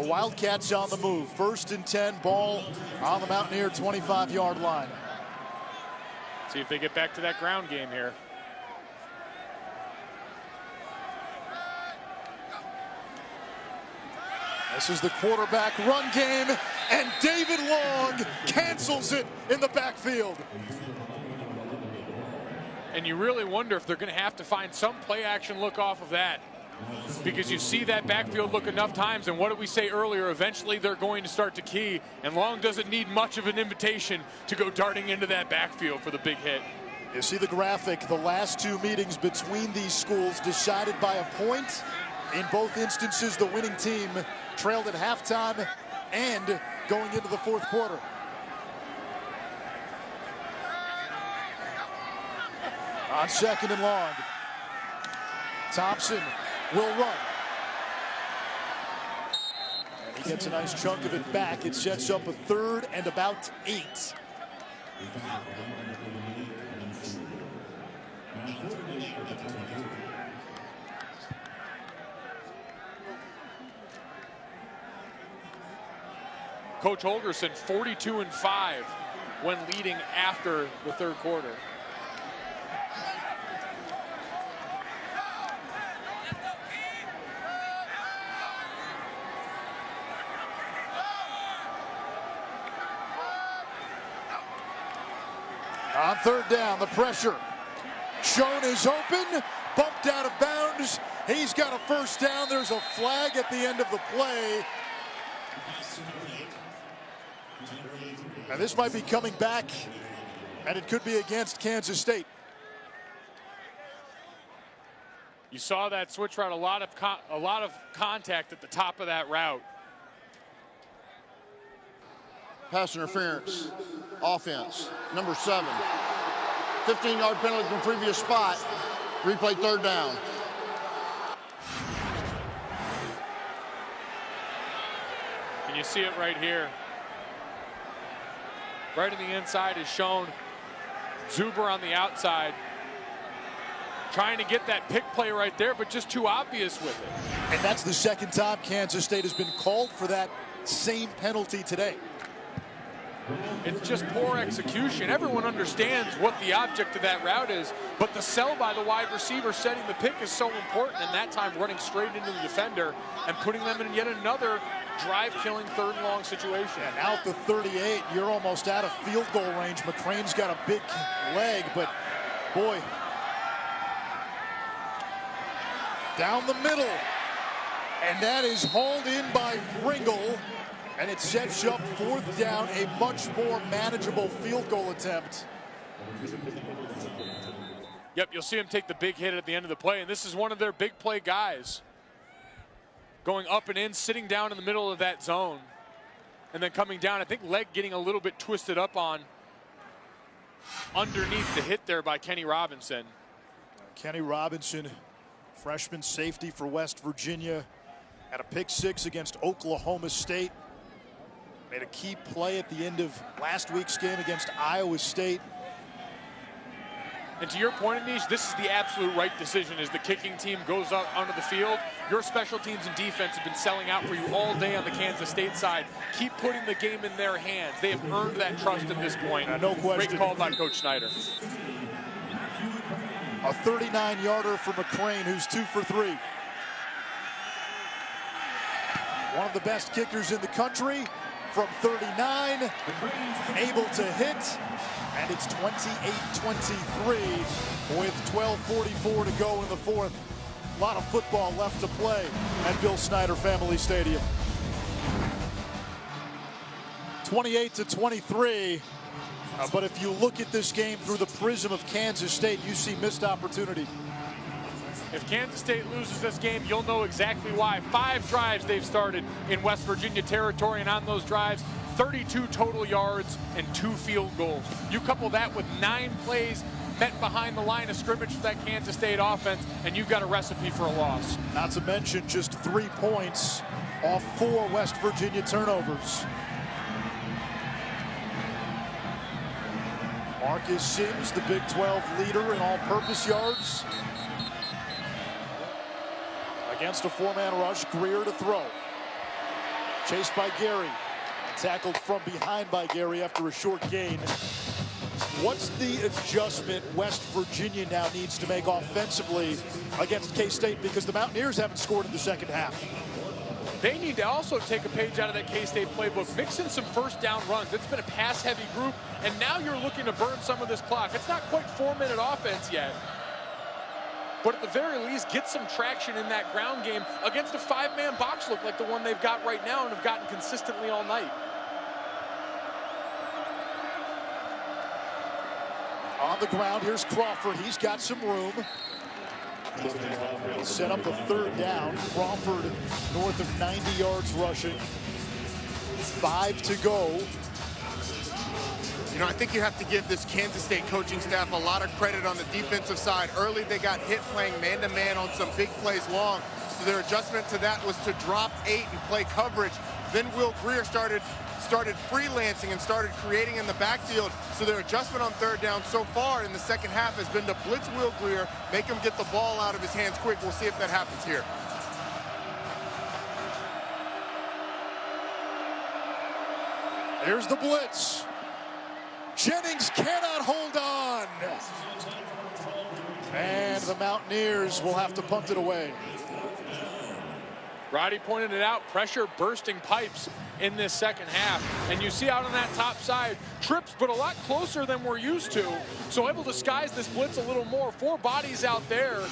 Wildcats on the move. 1st and 10, ball on the Mountaineer 25-yard line. See if they get back to that ground game here. This is the quarterback run game, and David Long cancels it in the backfield. And you really wonder if they're going to have to find some play action look off of that, because you see that backfield look enough times, and what did we say earlier? Eventually they're going to start to key, and Long doesn't need much of an invitation to go darting into that backfield for the big hit. You see the graphic. The last 2 meetings between these schools decided by a point. In both instances, the winning team trailed at halftime and going into the fourth quarter. On 2nd and long, Thompson will run. And he gets a nice chunk of it back. It sets up a 3rd and about 8. Coach Holgerson 42-5 when leading after the third quarter. On 3rd down, the pressure. Schoen is open, bumped out of bounds. He's got a first down. There's a flag at the end of the play. And this might be coming back, and it could be against Kansas State. You saw that switch route, a lot of contact at the top of that route. Pass interference. Offense. Number 7. 15-yard penalty from previous spot. Replay 3rd down. And you see it right here. Right in the inside is shown. Zuber on the outside. Trying to get that pick play right there, but just too obvious with it. And that's the 2nd time Kansas State has been called for that same penalty today. It's just poor execution. Everyone understands what the object of that route is, but the sell by the wide receiver setting the pick is so important, and that time running straight into the defender and putting them in yet another drive-killing 3rd and long situation. And out the 38, you're almost out of field goal range. McCrane's got a big leg, but boy, down the middle. And that is hauled in by Pringle. And it sets up 4th down, a much more manageable field goal attempt. Yep, you'll see him take the big hit at the end of the play, and this is one of their big play guys. Going up and in, sitting down in the middle of that zone, and then coming down. I think leg getting a little bit twisted up on underneath the hit there by Kenny Robinson. Kenny Robinson, freshman safety for West Virginia, had a pick 6 against Oklahoma State. Made a key play at the end of last week's game against Iowa State. And to your point, Anish, this is the absolute right decision as the kicking team goes up onto the field. Your special teams and defense have been selling out for you all day on the Kansas State side. Keep putting the game in their hands. They have earned that trust at this point. No question. Great call by Coach Snyder. A 39-yarder for McCrane, who's 2 for 3. One of the best kickers in the country from 39, able to hit. And it's 28-23 with 12:44 to go in the 4th. A lot of football left to play at Bill Snyder Family Stadium. 28-23. But if you look at this game through the prism of Kansas State, you see missed opportunity. If Kansas State loses this game, you'll know exactly why. 5 drives they've started in West Virginia territory, and on those drives, 32 total yards and 2 field goals. You couple that with 9 plays met behind the line of scrimmage for that Kansas State offense, and you've got a recipe for a loss. Not to mention just 3 points off 4 West Virginia turnovers. Marcus Sims, the Big 12 leader in all-purpose yards. Against a 4-man rush, Greer to throw. Chased by Gary. Tackled from behind by Gary after a short gain. What's the adjustment West Virginia now needs to make offensively against K-State, because the Mountaineers haven't scored in the second half? They need to also take a page out of that K-State playbook, mix in some 1st down runs. It's been a pass-heavy group, and now you're looking to burn some of this clock. It's not quite 4-minute offense yet, but at the very least, get some traction in that ground game against a 5-man box look like the one they've got right now and have gotten consistently all night. On the ground, here's Crawford. He's got some room. He'll set up a 3rd down. Crawford north of 90 yards rushing. 5 to go. You know, I think you have to give this Kansas State coaching staff a lot of credit on the defensive side. Early, they got hit playing man-to-man on some big plays long. So their adjustment to that was to drop 8 and play coverage. Then Will Greer started freelancing and started creating in the backfield. So their adjustment on 3rd down so far in the second half has been to blitz Will Greer, make him get the ball out of his hands quick. We'll see if that happens here. Here's the blitz. Jennings cannot hold on. And the Mountaineers will have to punt it away. Roddy pointed it out, pressure bursting pipes in this second half. And you see out on that top side, trips, but a lot closer than we're used to. So able to disguise this blitz a little more. 4 bodies out there.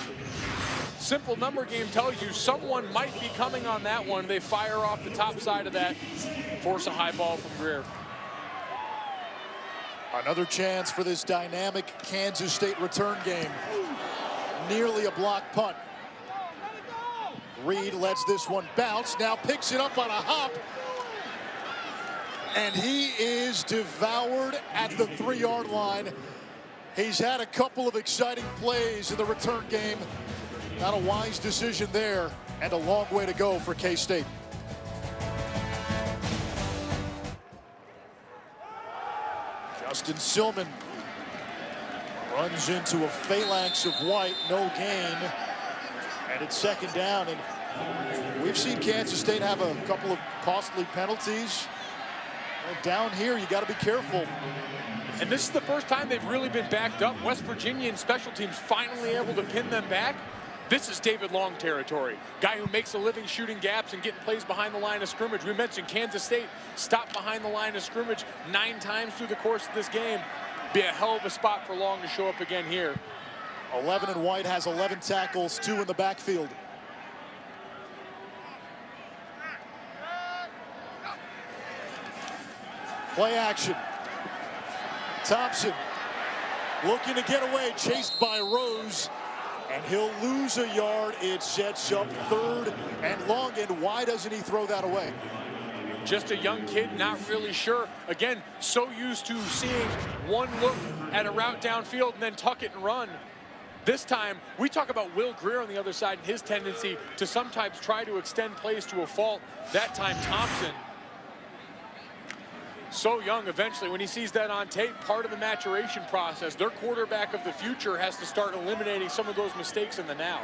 Simple number game tells you someone might be coming on that one. They fire off the top side of that, force a high ball from Greer. Another chance for this dynamic Kansas State return game. Nearly a block punt. Reed lets this one bounce, now picks it up on a hop. And he is devoured at the 3-yard line. He's had a couple of exciting plays in the return game. Not a wise decision there, and a long way to go for K-State. Justin Silman runs into a phalanx of White, no gain. And it's 2nd down, and we've seen Kansas State have a couple of costly penalties. And down here, you got to be careful. And this is the first time they've really been backed up. West Virginia and special teams finally able to pin them back. This is David Long territory. Guy who makes a living shooting gaps and getting plays behind the line of scrimmage. We mentioned Kansas State stopped behind the line of scrimmage 9 times through the course of this game. Be a hell of a spot for Long to show up again here. 11, and White has 11 tackles, 2 in the backfield. Play action. Thompson looking to get away, chased by Rose, and he'll lose a yard. It sets up 3rd and long, and why doesn't he throw that away? Just a young kid, not really sure. Again, so used to seeing one look at a route downfield and then tuck it and run. This time, we talk about Will Greer on the other side and his tendency to sometimes try to extend plays to a fault. That time, Thompson, so young, eventually, when he sees that on tape, part of the maturation process, their quarterback of the future has to start eliminating some of those mistakes in the now.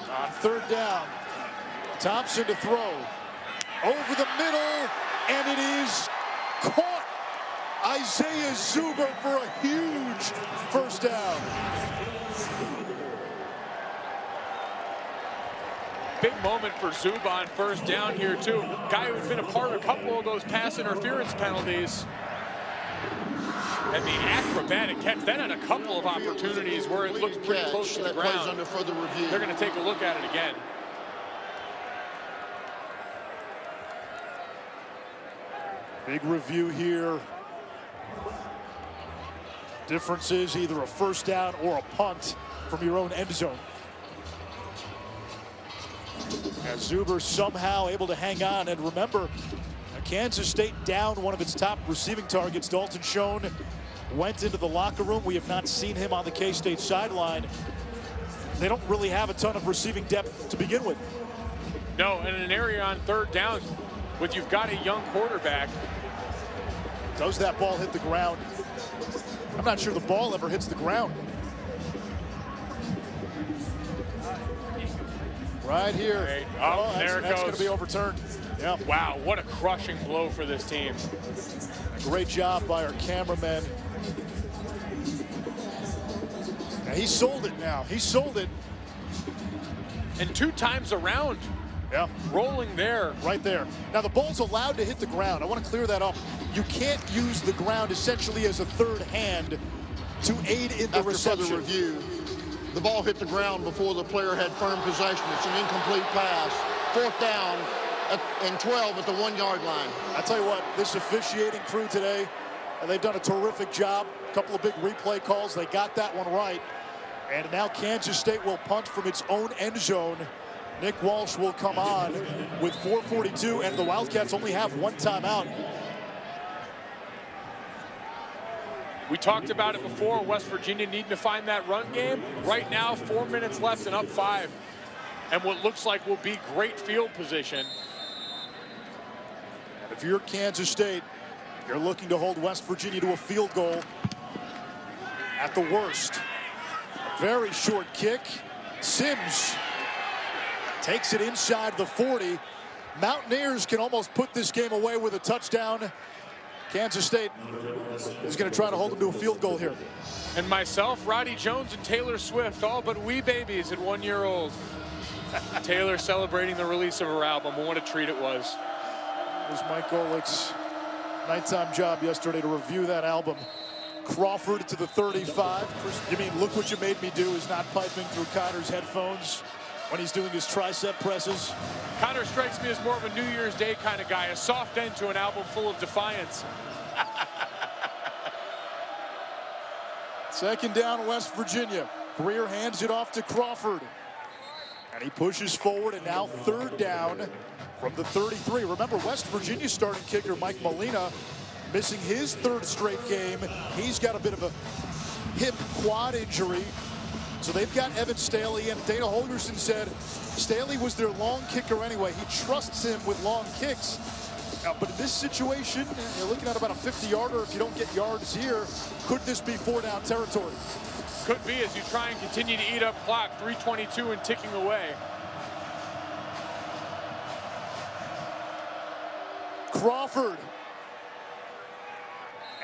On 3rd down, Thompson to throw. Over the middle, and it is caught. Isaiah Zuber for a huge 1st down. Big moment for Zuba on 1st down here, too. Guy who's been a part of a couple of those pass interference penalties. And the acrobatic catch, that had a couple of opportunities where it looked pretty close to the ground. Under further review. They're going to take a look at it again. Big review here. Difference is either a 1st down or a punt from your own end zone. As Zuber somehow able to hang on, and remember, Kansas State down one of its top receiving targets. Dalton Schoen went into the locker room. We have not seen him on the K-State sideline. They don't really have a ton of receiving depth to begin with. No, and an area on 3rd down, with you've got a young quarterback. Does that ball hit the ground? I'm not sure the ball ever hits the ground. Right here. Right. Oh, there it goes. That's going to be overturned. Yeah. Wow, what a crushing blow for this team. Great job by our cameraman. And he sold it now. He sold it. And 2 times around. Yeah. Rolling there. Right there. Now the ball's allowed to hit the ground. I want to clear that up. You can't use the ground essentially as a 3rd hand to aid in the reception. After further review, the ball hit the ground before the player had firm possession. It's an incomplete pass. 4th down and 12 at the 1-yard line. I tell you what, this officiating crew today, they've done a terrific job. A couple of big replay calls. They got that one right. And now Kansas State will punt from its own end zone. Nick Walsh will come on with 4:42, and the Wildcats only have 1 timeout. We talked about it before, West Virginia needing to find that run game. Right now, 4 minutes left and up 5. And what looks like will be great field position. And if you're Kansas State, you're looking to hold West Virginia to a field goal at the worst. Very short kick. Sims takes it inside the 40. Mountaineers can almost put this game away with a touchdown. Kansas State is going to try to hold them to a field goal here. And myself, Roddy Jones, and Taylor Swift, all but wee babies at 1 year old. Taylor celebrating the release of her album. What a treat it was. It was Mike Golick's nighttime job yesterday to review that album. Crawford to the 35. You mean look what you made me do is not piping through Connor's headphones when he's doing his tricep presses. Connor strikes me as more of a New Year's Day kind of guy, a soft end to an album full of defiance. 2nd down, West Virginia. Greer hands it off to Crawford. And he pushes forward, and now 3rd down from the 33. Remember, West Virginia starting kicker Mike Molina missing his 3rd straight game. He's got a bit of a hip quad injury. So they've got Evan Staley, and Dana Holgerson said Staley was their long kicker anyway. He trusts him with long kicks. But in this situation, you're looking at about a 50-yarder. If you don't get yards here, could this be 4-down territory? Could be, as you try and continue to eat up clock. 3:22 and ticking away. Crawford.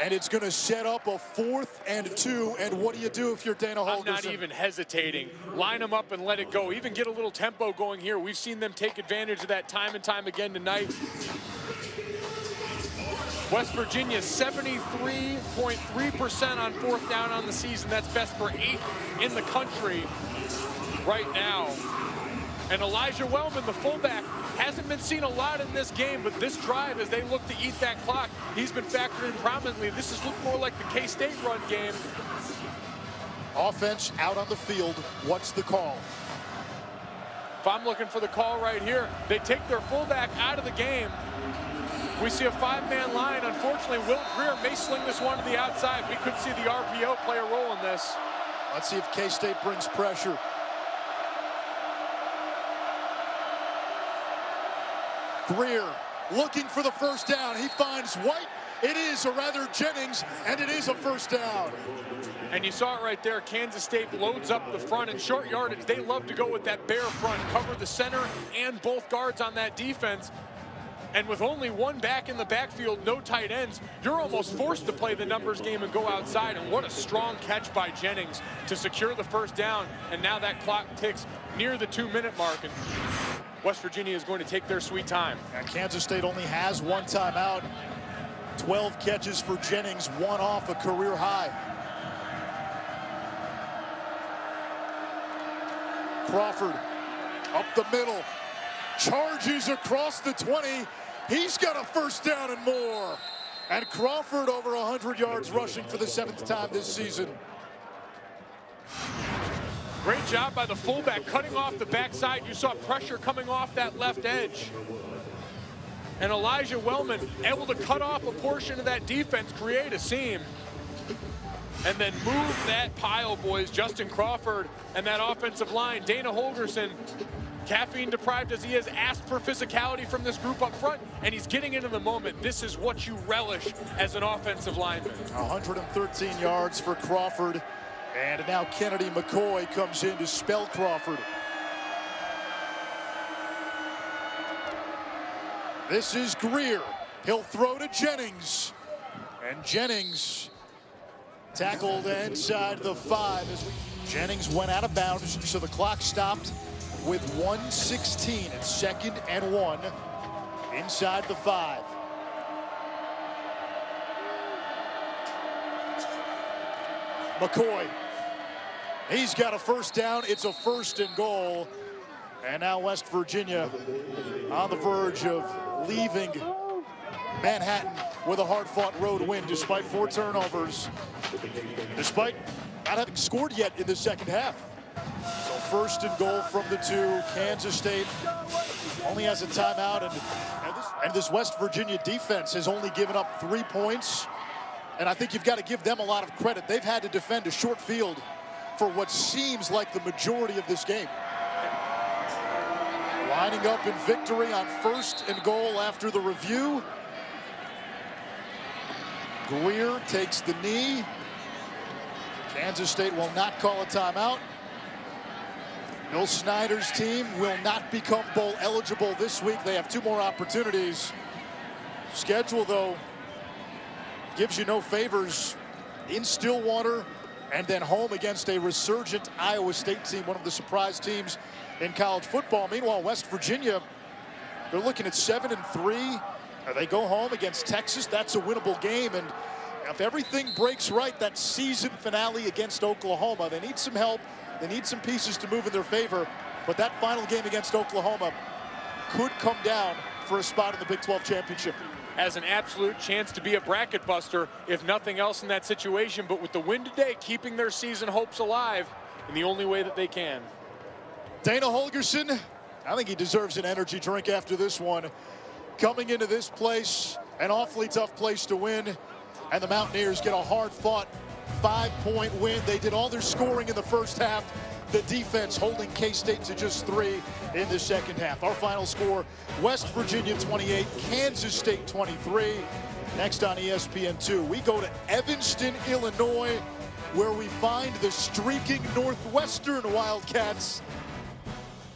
And it's going to set up a 4th and 2. And what do you do if you're Dana Holgerson? I'm not even hesitating. Line them up and let it go. Even get a little tempo going here. We've seen them take advantage of that time and time again tonight. West Virginia 73.3% on 4th down on the season. That's best for 8th in the country. right now. And Elijah Wellman, the fullback, hasn't been seen a lot in this game, but this drive, as they look to eat that clock, he's been factored in prominently. This has looked more like the K-State run game. Offense out on the field. What's the call? If I'm looking for the call right here, they take their fullback out of the game. We see a 5-man line. Unfortunately, Will Greer may sling this one to the outside. We could see the RPO play a role in this. Let's see if K-State brings pressure. Greer looking for the first down. He finds White. It is, or rather Jennings, and it is a first down. And you saw it right there. Kansas State loads up the front in short yardage. They love to go with that bare front, cover the center and both guards on that defense. And with only one back in the backfield, no tight ends, you're almost forced to play the numbers game and go outside. And what a strong catch by Jennings to secure the first down. And now that clock ticks near the 2-minute mark. And West Virginia is going to take their sweet time. And Kansas State only has one timeout. 12 catches for Jennings, one off a career high. Crawford up the middle, charges across the 20. He's got a first down and more. And Crawford over 100 yards rushing for the 7th time this season. Great job by the fullback cutting off the backside. You saw pressure coming off that left edge. And Elijah Wellman able to cut off a portion of that defense, create a seam, and then move that pile, boys. Justin Crawford and that offensive line. Dana Holgerson, caffeine deprived as he is, asked for physicality from this group up front, and he's getting into the moment. This is what you relish as an offensive lineman. 113 yards for Crawford. And now Kennedy McCoy comes in to spell Crawford. This is Greer. He'll throw to Jennings. And Jennings tackled inside the 5. Jennings went out of bounds, so the clock stopped with 1:16. It's 2nd and 1 inside the 5. McCoy. He's got a first down. It's a 1st and goal. And now West Virginia on the verge of leaving Manhattan with a hard-fought road win despite 4 turnovers, despite not having scored yet in the second half. So 1st and goal from the 2. Kansas State only has a timeout, and this West Virginia defense has only given up 3 points. And I think you've got to give them a lot of credit. They've had to defend a short field for what seems like the majority of this game. Lining up in victory on 1st and goal after the review. Greer takes the knee. Kansas State will not call a timeout. Bill Snyder's team will not become bowl eligible this week. They have 2 more opportunities. Schedule, though, gives you no favors in Stillwater and then home against a resurgent Iowa State team, one of the surprise teams in college football. Meanwhile, West Virginia, they're looking at 7-3. They go home against Texas. That's a winnable game. And if everything breaks right, that season finale against Oklahoma, they need some help. They need some pieces to move in their favor. But that final game against Oklahoma could come down for a spot in the Big 12 championship. Has an absolute chance to be a bracket buster, if nothing else in that situation. But with the win today, keeping their season hopes alive in the only way that they can. Dana Holgerson, I think he deserves an energy drink after this one. Coming into this place, an awfully tough place to win. And the Mountaineers get a hard-fought 5-point win. They did all their scoring in the first half. The defense holding K-State to just 3 in the second half. Our final score, West Virginia 28, Kansas State 23. Next on ESPN2, we go to Evanston, Illinois, where we find the streaking Northwestern Wildcats.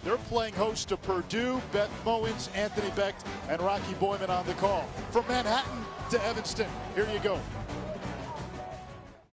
They're playing host to Purdue. Beth Mowens, Anthony Becht, and Rocky Boyman on the call. From Manhattan to Evanston, here you go.